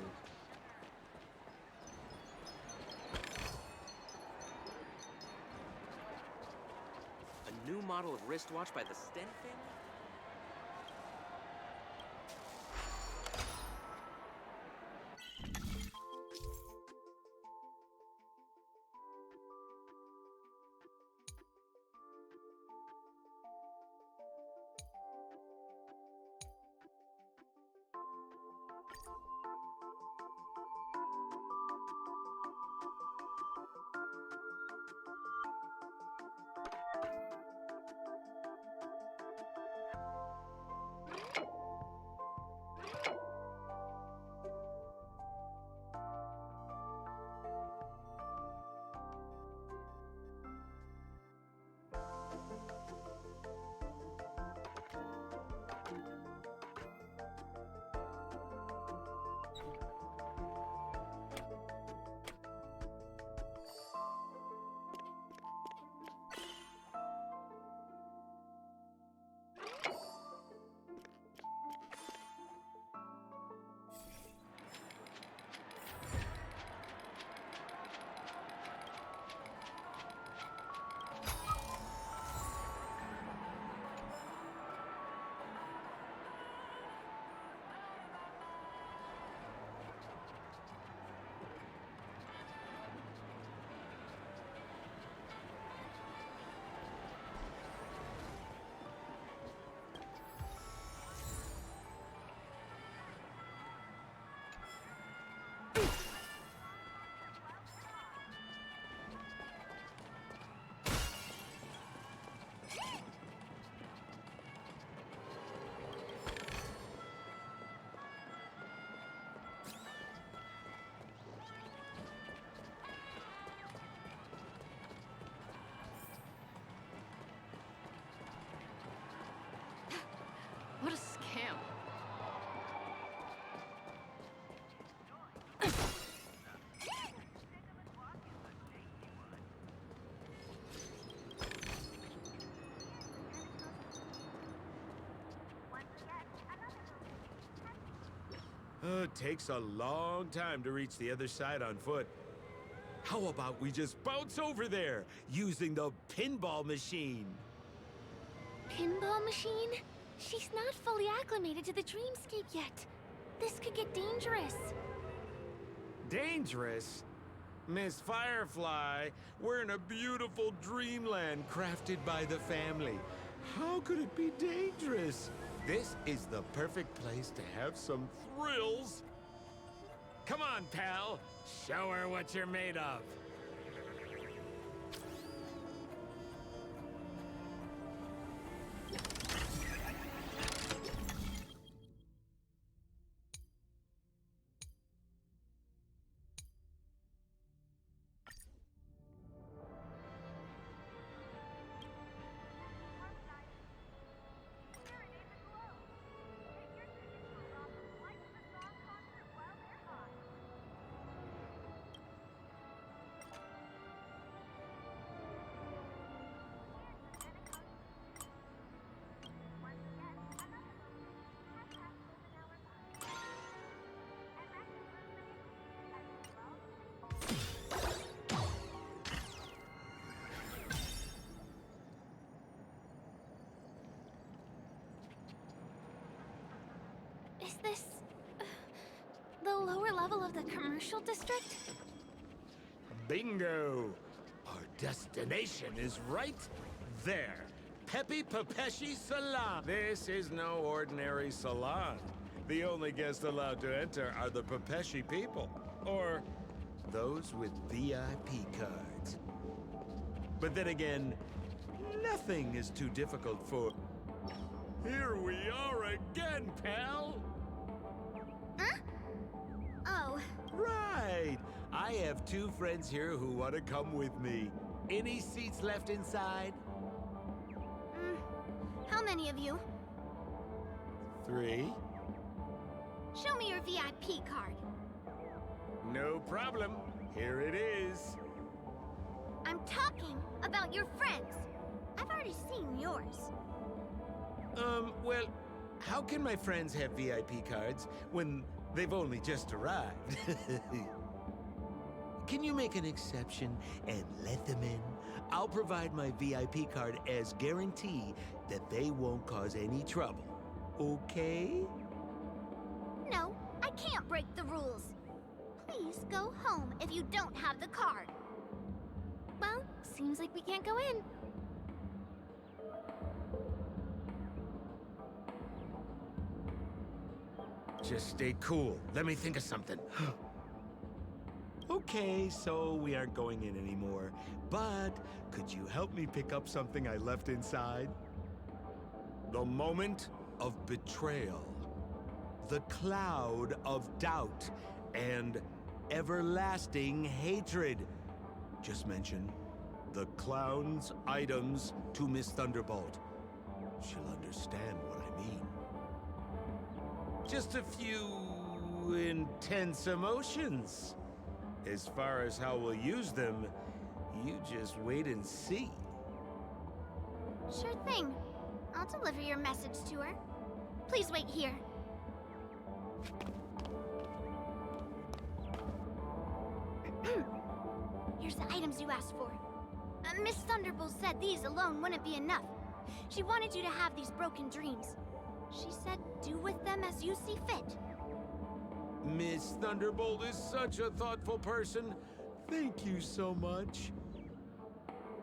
A new model of wristwatch by the Sten family? What a scam. It takes a long time to reach the other side on foot. How about we just bounce over there using the pinball machine? Pinball machine? She's not fully acclimated to the dreamscape yet. This could get dangerous. Dangerous? Miss Firefly, we're in a beautiful dreamland crafted by the family. How could it be dangerous? This is the perfect place to have some thrills. Come on, pal. Show her what you're made of. this the lower level of the commercial district? Bingo! Our destination is right there. Pepe Pepeshi Salon. This is no ordinary salon. The only guests allowed to enter are the Pepeshi people, or those with VIP cards. But then again, nothing is too difficult for... Here we are again, pal! Huh? Oh. Right! I have 2 friends here who want to come with me. Any seats left inside? How many of you? 3? Show me your VIP card. No problem. Here it is. I'm talking about your friends. I've already seen yours. Well, how can my friends have VIP cards when they've only just arrived? Can you make an exception and let them in? I'll provide my VIP card as guarantee that they won't cause any trouble. Okay? No, I can't break the rules. Please go home if you don't have the card. Well, seems like we can't go in. Just stay cool. Let me think of something. Okay, so we aren't going in anymore. But could you help me pick up something I left inside? The moment of betrayal. The cloud of doubt and everlasting hatred. Just mention the clown's items to Miss Thunderbolt. She'll understand what I mean. Just a few intense emotions. As far as how we'll use them, you just wait and see. Sure thing. I'll deliver your message to her. Please wait here. Here's the items you asked for. Miss Thunderbolt said these alone wouldn't be enough. She wanted you to have these broken dreams. She said do with them as you see fit. Miss Thunderbolt is such a thoughtful person. Thank you so much.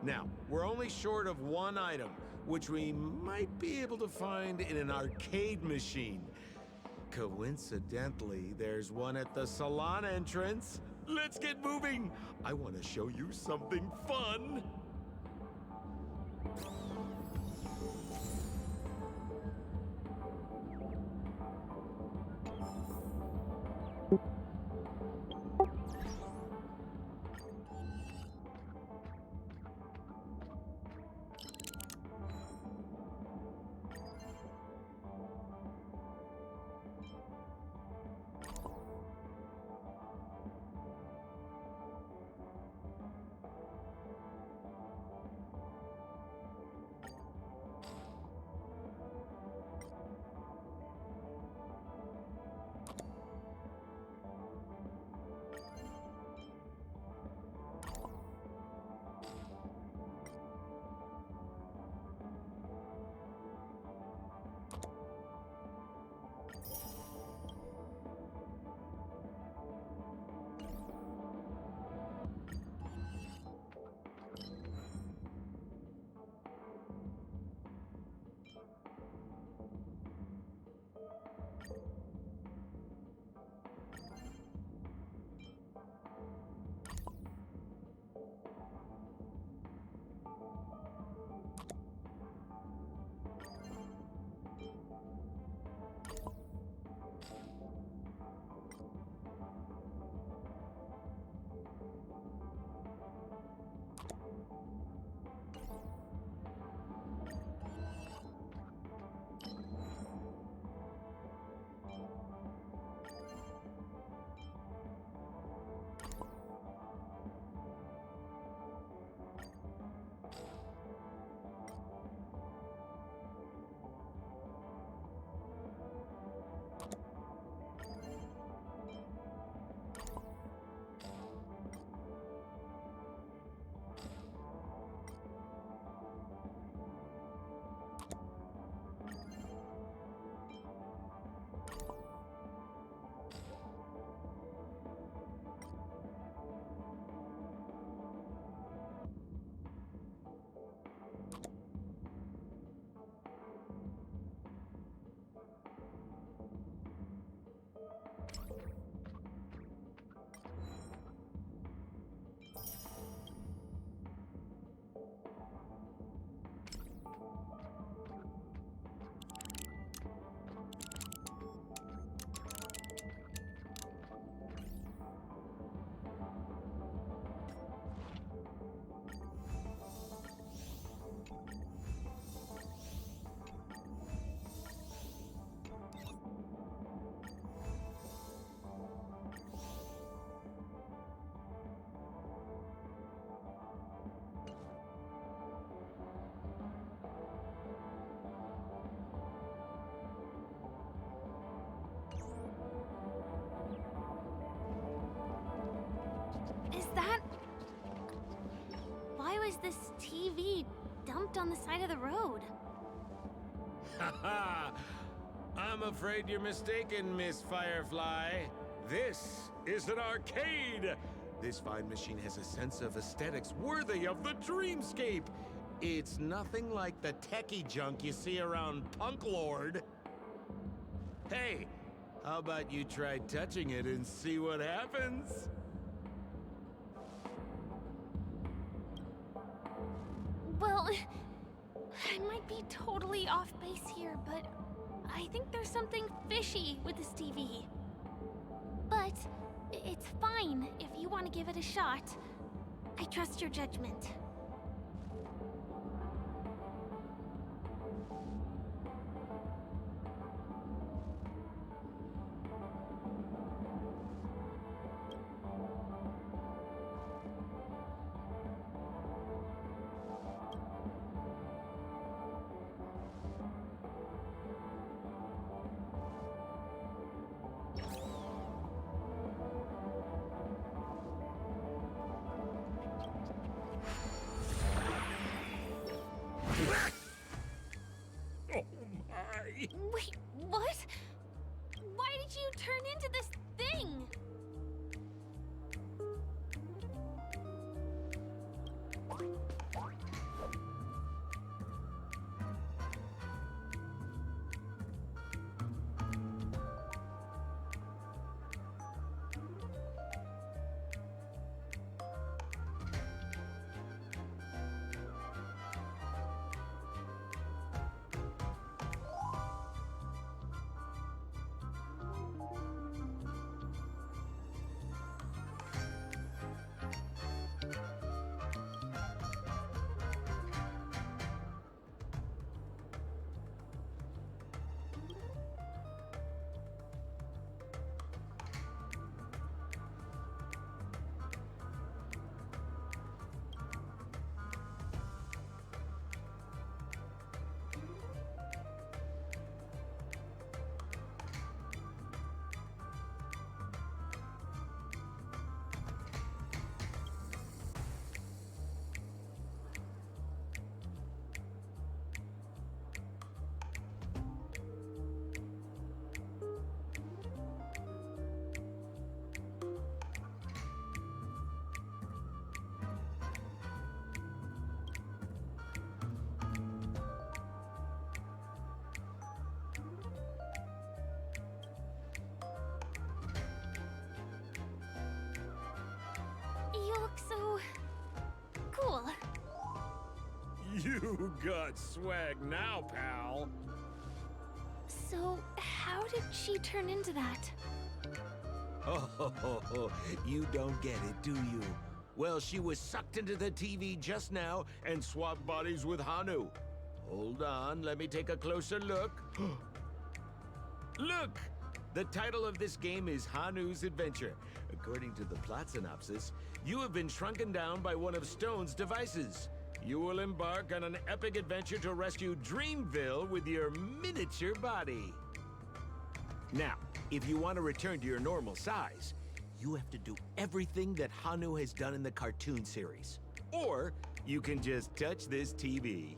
Now, we're only short of 1 item, which we might be able to find in an arcade machine. Coincidentally, there's one at the salon entrance. Let's get moving. I want to show you something fun. this TV dumped on the side of the road? Haha! I'm afraid you're mistaken, Miss Firefly. This is an arcade! This fine machine has a sense of aesthetics worthy of the dreamscape. It's nothing like the techie junk you see around Punk Lord. Hey, how about you try touching it and see what happens? Well, I might be totally off base here, but I think there's something fishy with this TV. But it's fine if you want to give it a shot. I trust your judgment. Oh my! Wait, what? Why did you turn into this thing? You look so cool. You got swag now, pal. So, how did she turn into that? Oh, you don't get it, do you? Well, she was sucked into the TV just now and swapped bodies with Hanu. Hold on, let me take a closer look. Look! The title of this game is Hanu's Adventure. According to the plot synopsis, you have been shrunken down by one of Stone's devices. You will embark on an epic adventure to rescue Dreamville with your miniature body. Now, if you want to return to your normal size, you have to do everything that Hanu has done in the cartoon series. Or you can just touch this TV.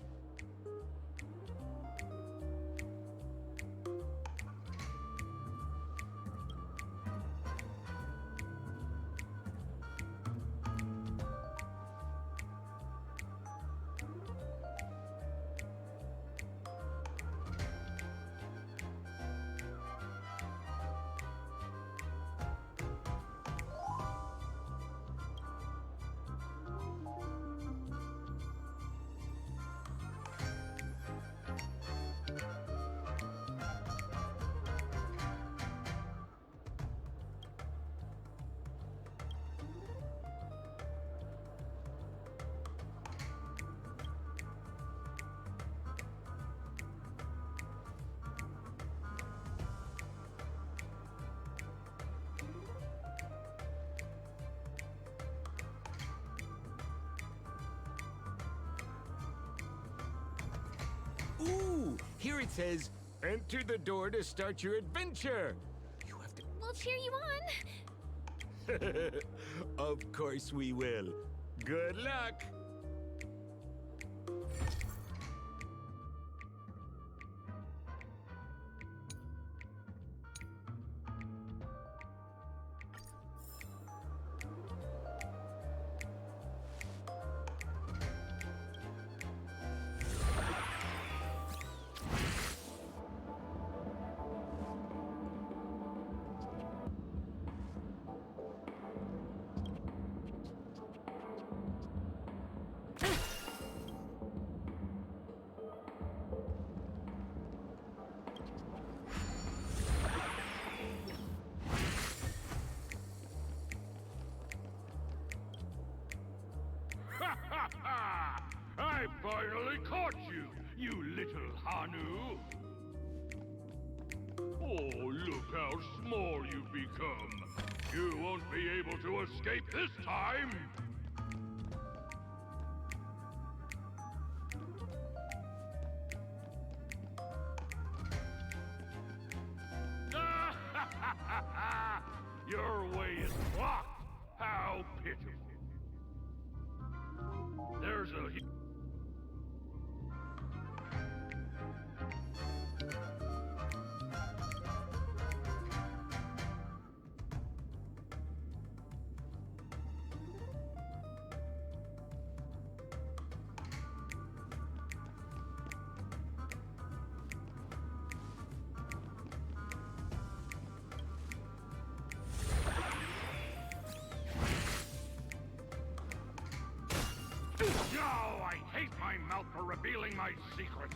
Ooh, here it says, enter the door to start your adventure. We'll cheer you on. Of course we will. Good luck. little Hanu. Oh, look how small you've become. You won't be able to escape this time. Your way is blocked. How pitiful. There's a... Oh, I hate my mouth for revealing my secret.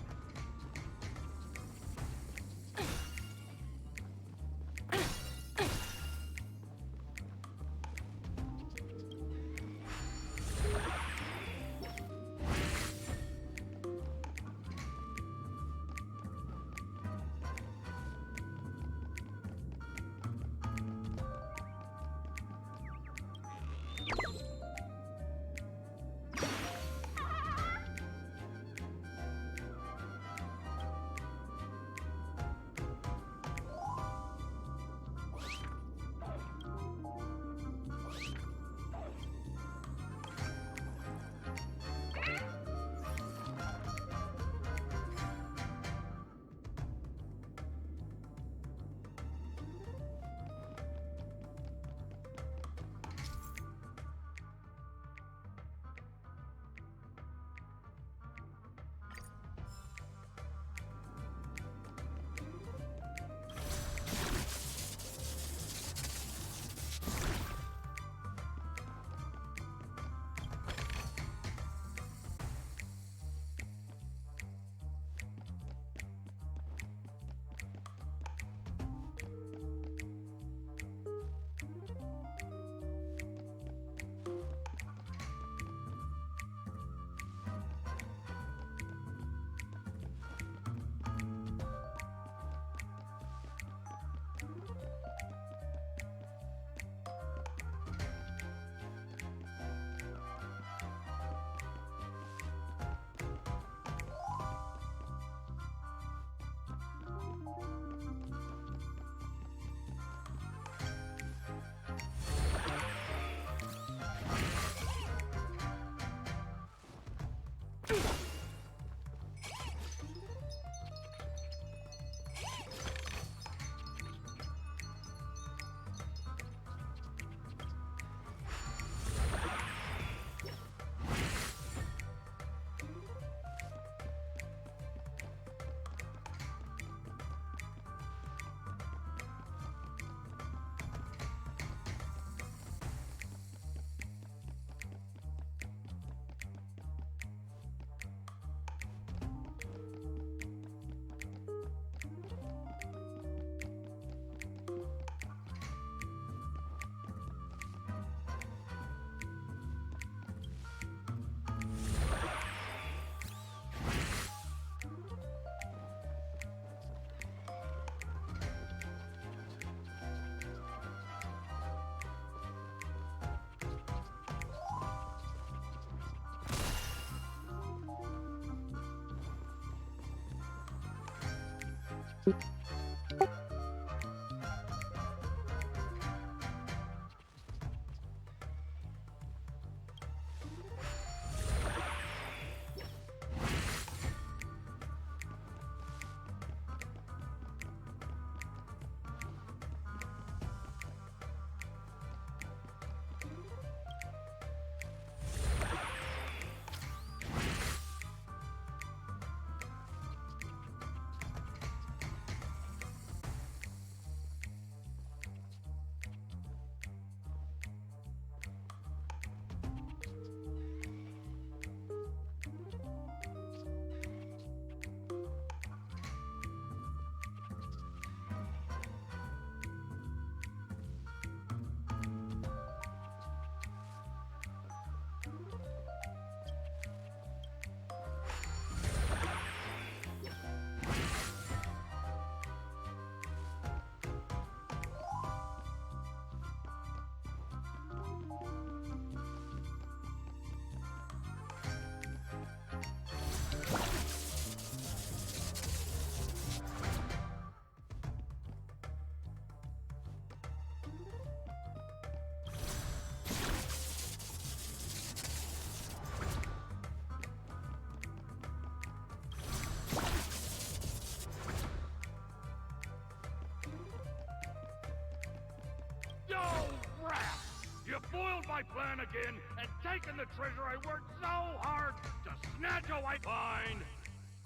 You foiled my plan again and taken the treasure I worked so hard to snatch away. Fine.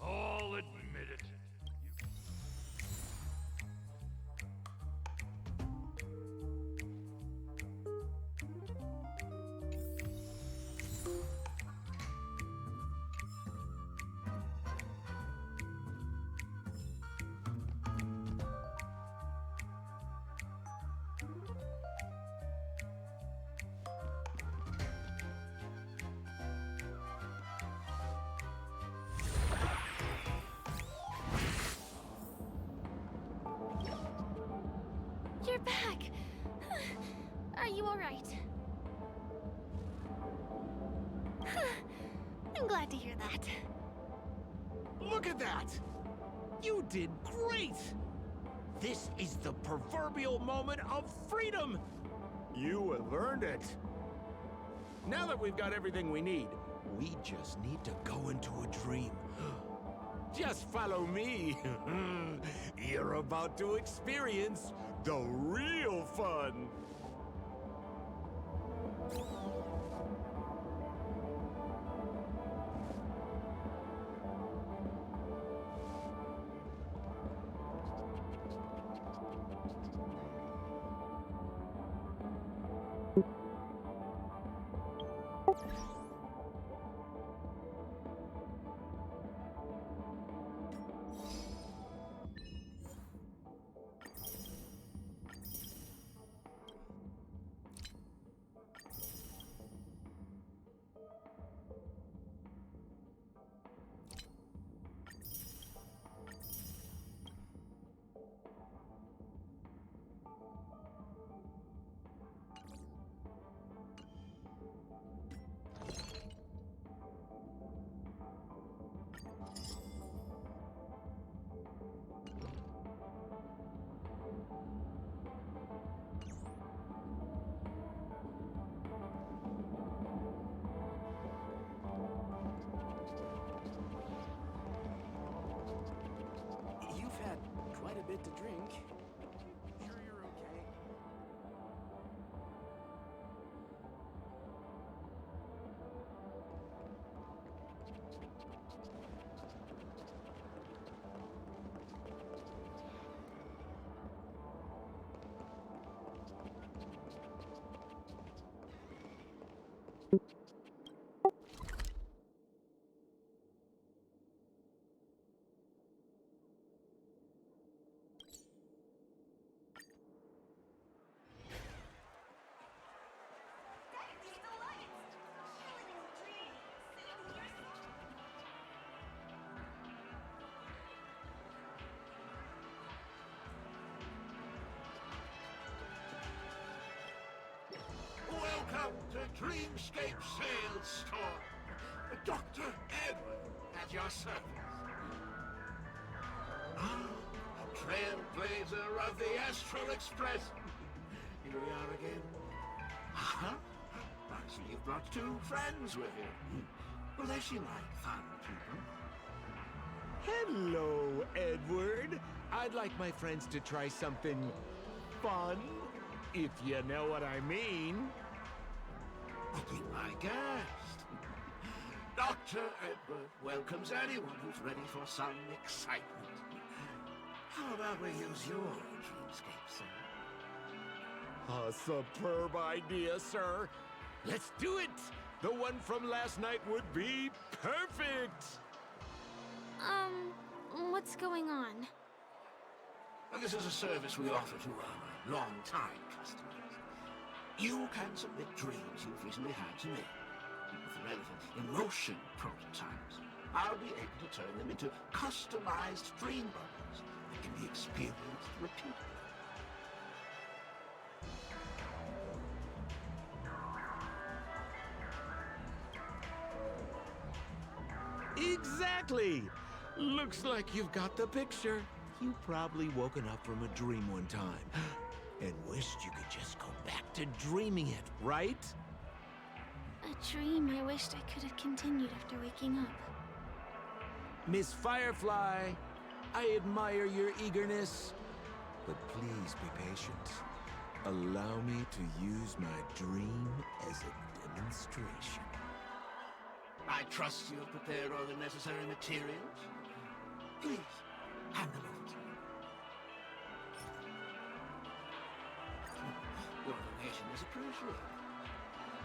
I'll admit it. You're back! Are you alright? I'm glad to hear that. Look at that! You did great! This is the proverbial moment of freedom! You have earned it. Now that we've got everything we need, we just need to go into a dream. Just follow me. You're about to experience the real fun. You've had quite a bit to drink. Sure you're okay? Welcome to Dreamscape Sales Store. Dr. Edward at your service. Ah, trailblazer of the Astral Express. Here we are again. Huh? I see you've brought two friends with you. Well, they seem like fun people. Hello, Edward. I'd like my friends to try something fun, if you know what I mean. Be my guest. Dr. Edward welcomes anyone who's ready for some excitement. How about we use your dreamscape, sir? A superb idea, sir. Let's do it. The one from last night would be perfect. What's going on? Well, this is a service we offer to our long-time customers. You can submit dreams you've recently had to me. With the relevant emotion prototypes, I'll be able to turn them into customized dream bubbles that can be experienced repeatedly. Exactly. Looks like you've got the picture. You've probably woken up from a dream one time and wished you could just go back to dreaming it, right? A dream I wished I could have continued after waking up. Miss Firefly, I admire your eagerness, but please be patient. Allow me to use my dream as a demonstration. I trust you have prepared all the necessary materials. Please, hand them over to me. Your donation is appreciated.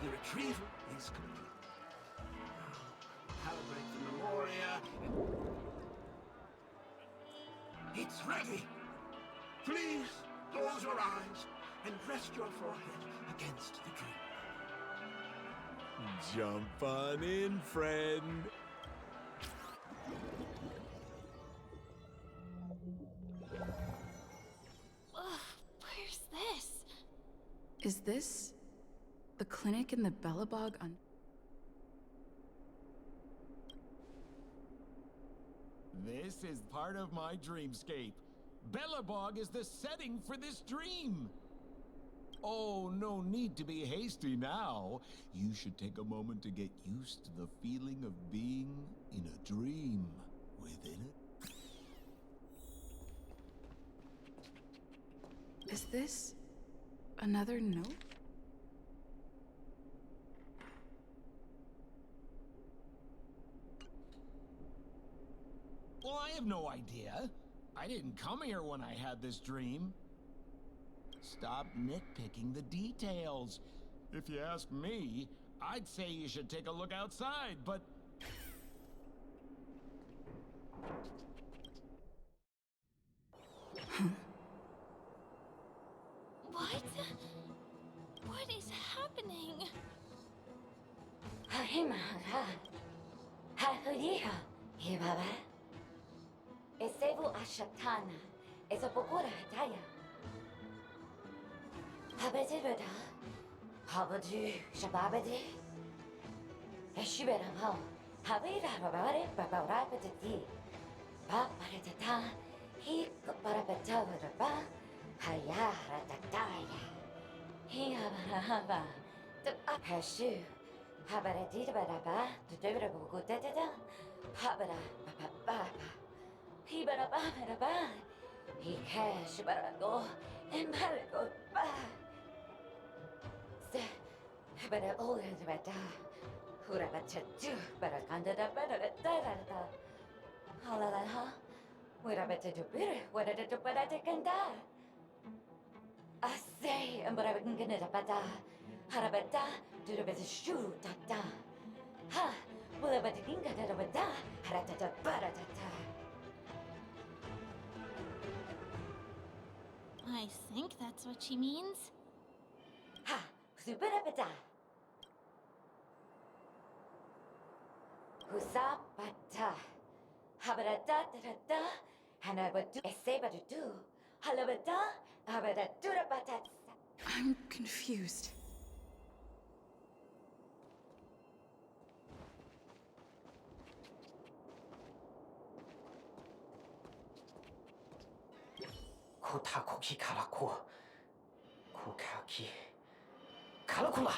The retrieval is complete. Now, calibrate the memoria. It's ready. Please close your eyes and rest your forehead against the dream. Jump on in, friend. Ugh, where's this? Is this the clinic in the Bellabog on... This is part of my dreamscape. Bellabog is the setting for this dream. Oh, no need to be hasty now. You should take a moment to get used to the feeling of being in a dream within it. Is this another note? Well, I have no idea. I didn't come here when I had this dream. Stop nitpicking the details. If you ask me, I'd say you should take a look outside, but... What? What is happening? Hahimara. Hahuriha. Hibaba. Esevu ashatana. Ezapokura hataya. Habedibeda. Habadu shababede. Eshibera. Havira babare babarapeti. Babaretata. He barapetavaba. Hayara tataya. He habarahaba. Hashu. Habaradita baraba. Tudura buguteta. Habara baba. He baraba. He cash barago. And barago ba. Bara all is better. Hurabatu, Barakanda, Barakanda. Halalaha. Urabata to beer, what did it but I can die? I say, and but I wouldn't get it a bada. Harabata, do the best shoe, tata. Ha, will I but think that over da, Haratata, Baratata. I think that's what she means. Ha, Superabata. Husapata. Habarata, and I would do a saber to do. Halabata, Habaratura batats. I'm confused. Kotakoki Karako. Kokaki. Karakula!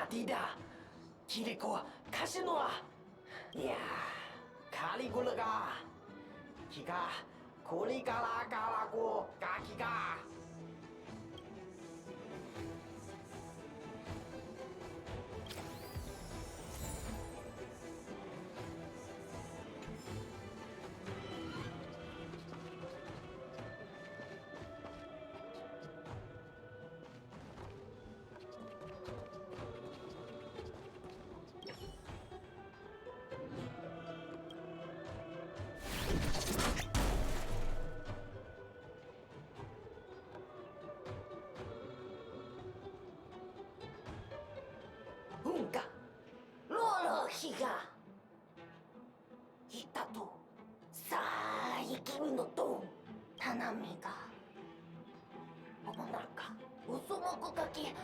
Dida, Kiriko, Kashinoa. Yeah, Kaligulaga. Kika, Koligala Galago, Gakiga. Unka, Lolo Higa. Hitato, Sai Kimi no Don, Tanamiga. Omonaka, Usumoko Kaki,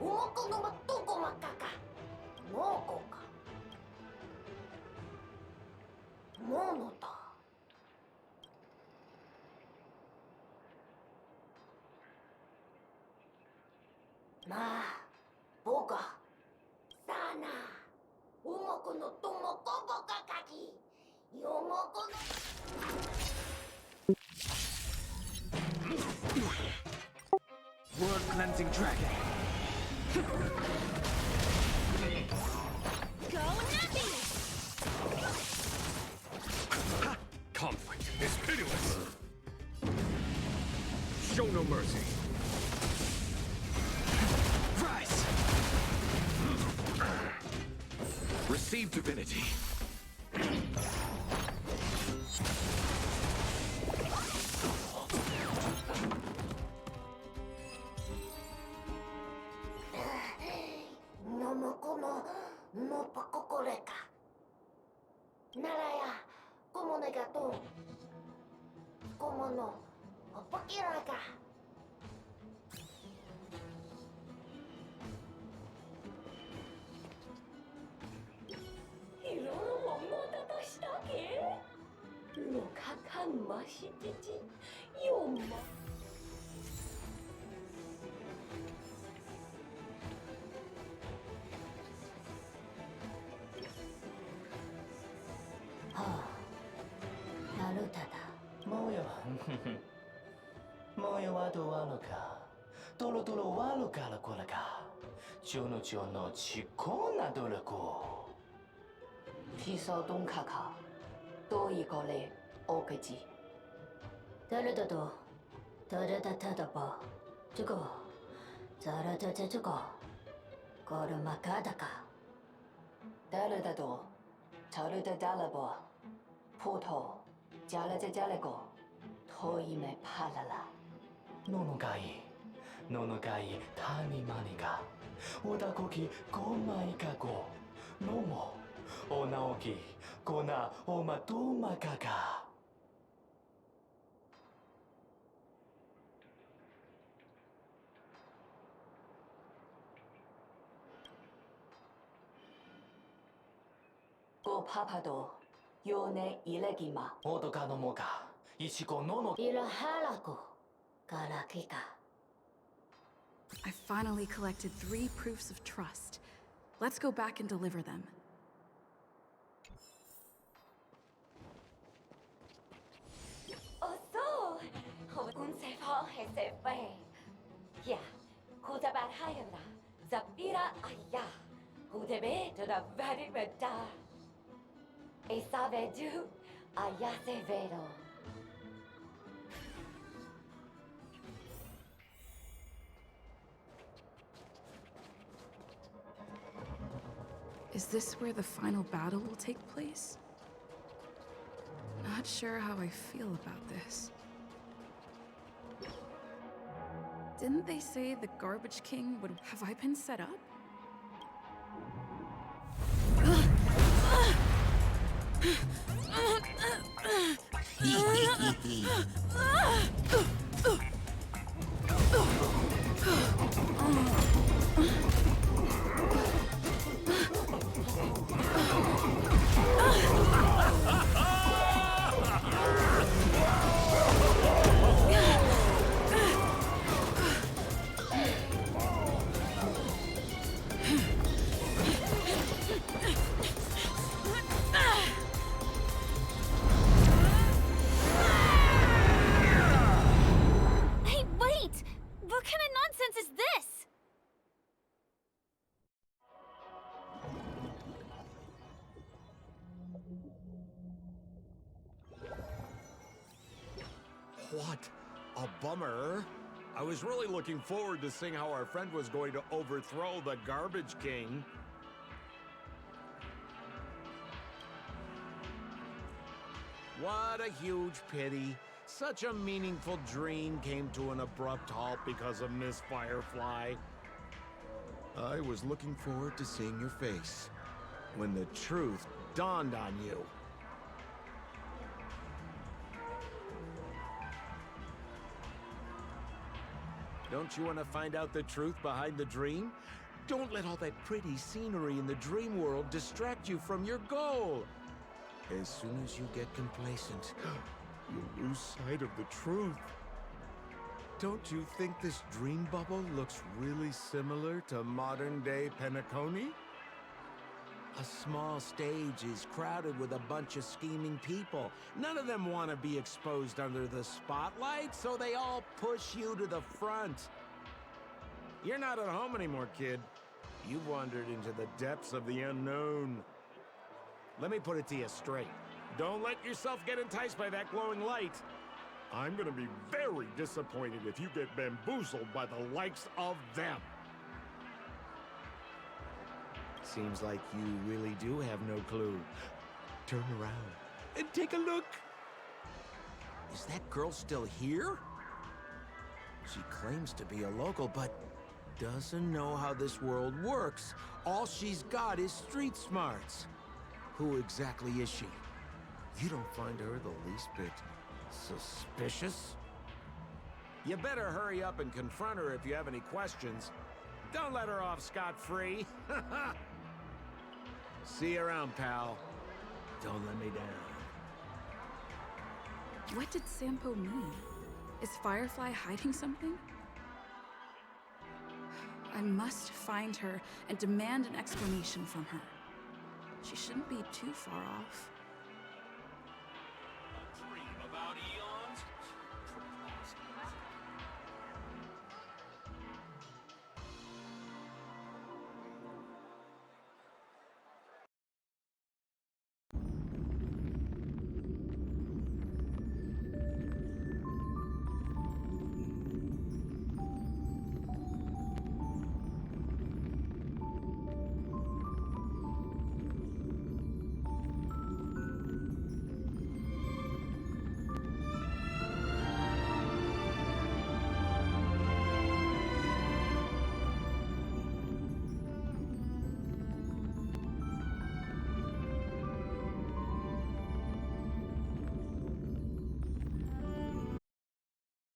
Umoko no Matoko Makaka. Mokoka. Monota. Ma, Boga. Sana. Umoko no Tomoko Boka Kaki. World cleansing dragon. Go Nappy! Conflict is pitiless. Show no mercy. Rise! Receive divinity. No pakokoleka. Naraya, como negato. Como no. Pakiraka. Hirono mo nota shita ke? No kakan mashititi. Yoma. Moyo. Moyo wa do wa no ka. Tolo tolo wa lo ka la kola ka. Chono chono chiko na do la ko. Piso don kaka. Do iko le okaji. Dara da do. Dara da ta da ba. Jugo. Zara da da jugo. Goro makada ka. Dara da do. Taru da dala ba. Poto. Jala da jala go. Toi me palala. Nonogai. Nonogai tani manika. Oda koki gomai ka go. Nomo. O naoki. Kona o matoma kaka. Go papado. Yone ilegima. Odoka no moka. Ichiko nono. Irahalako. Karakika. I finally collected 3 proofs of trust. Let's go back and deliver them. Oso. Un sefa hesefe. Ya. Kuzabat hayala. Zapira aya. Kudebe to the very beda. Esave du. Ayase vedo. Is this where the final battle will take place? Not sure how I feel about this. Didn't they say the Garbage King would... Have I been set up? Hey, wait! What kind of nonsense is this? What a bummer. I was really looking forward to seeing how our friend was going to overthrow the Garbage King. What a huge pity. Such a meaningful dream came to an abrupt halt because of Miss Firefly. I was looking forward to seeing your face when the truth dawned on you. Don't you want to find out the truth behind the dream? Don't let all that pretty scenery in the dream world distract you from your goal. As soon as you get complacent, you'll lose sight of the truth. Don't you think this dream bubble looks really similar to modern-day Penacony? A small stage is crowded with a bunch of scheming people. None of them want to be exposed under the spotlight, so they all push you to the front. You're not at home anymore, kid. You've wandered into the depths of the unknown. Let me put it to you straight. Don't let yourself get enticed by that glowing light. I'm gonna be very disappointed if you get bamboozled by the likes of them. Seems like you really do have no clue. Turn around and take a look. Is that girl still here? She claims to be a local, but doesn't know how this world works. All she's got is street smarts. Who exactly is she? You don't find her the least bit suspicious? You better hurry up and confront her if you have any questions. Don't let her off scot-free. See you around, pal. Don't let me down. What did Sampo mean? Is Firefly hiding something? I must find her and demand an explanation from her. She shouldn't be too far off. Dream about eons?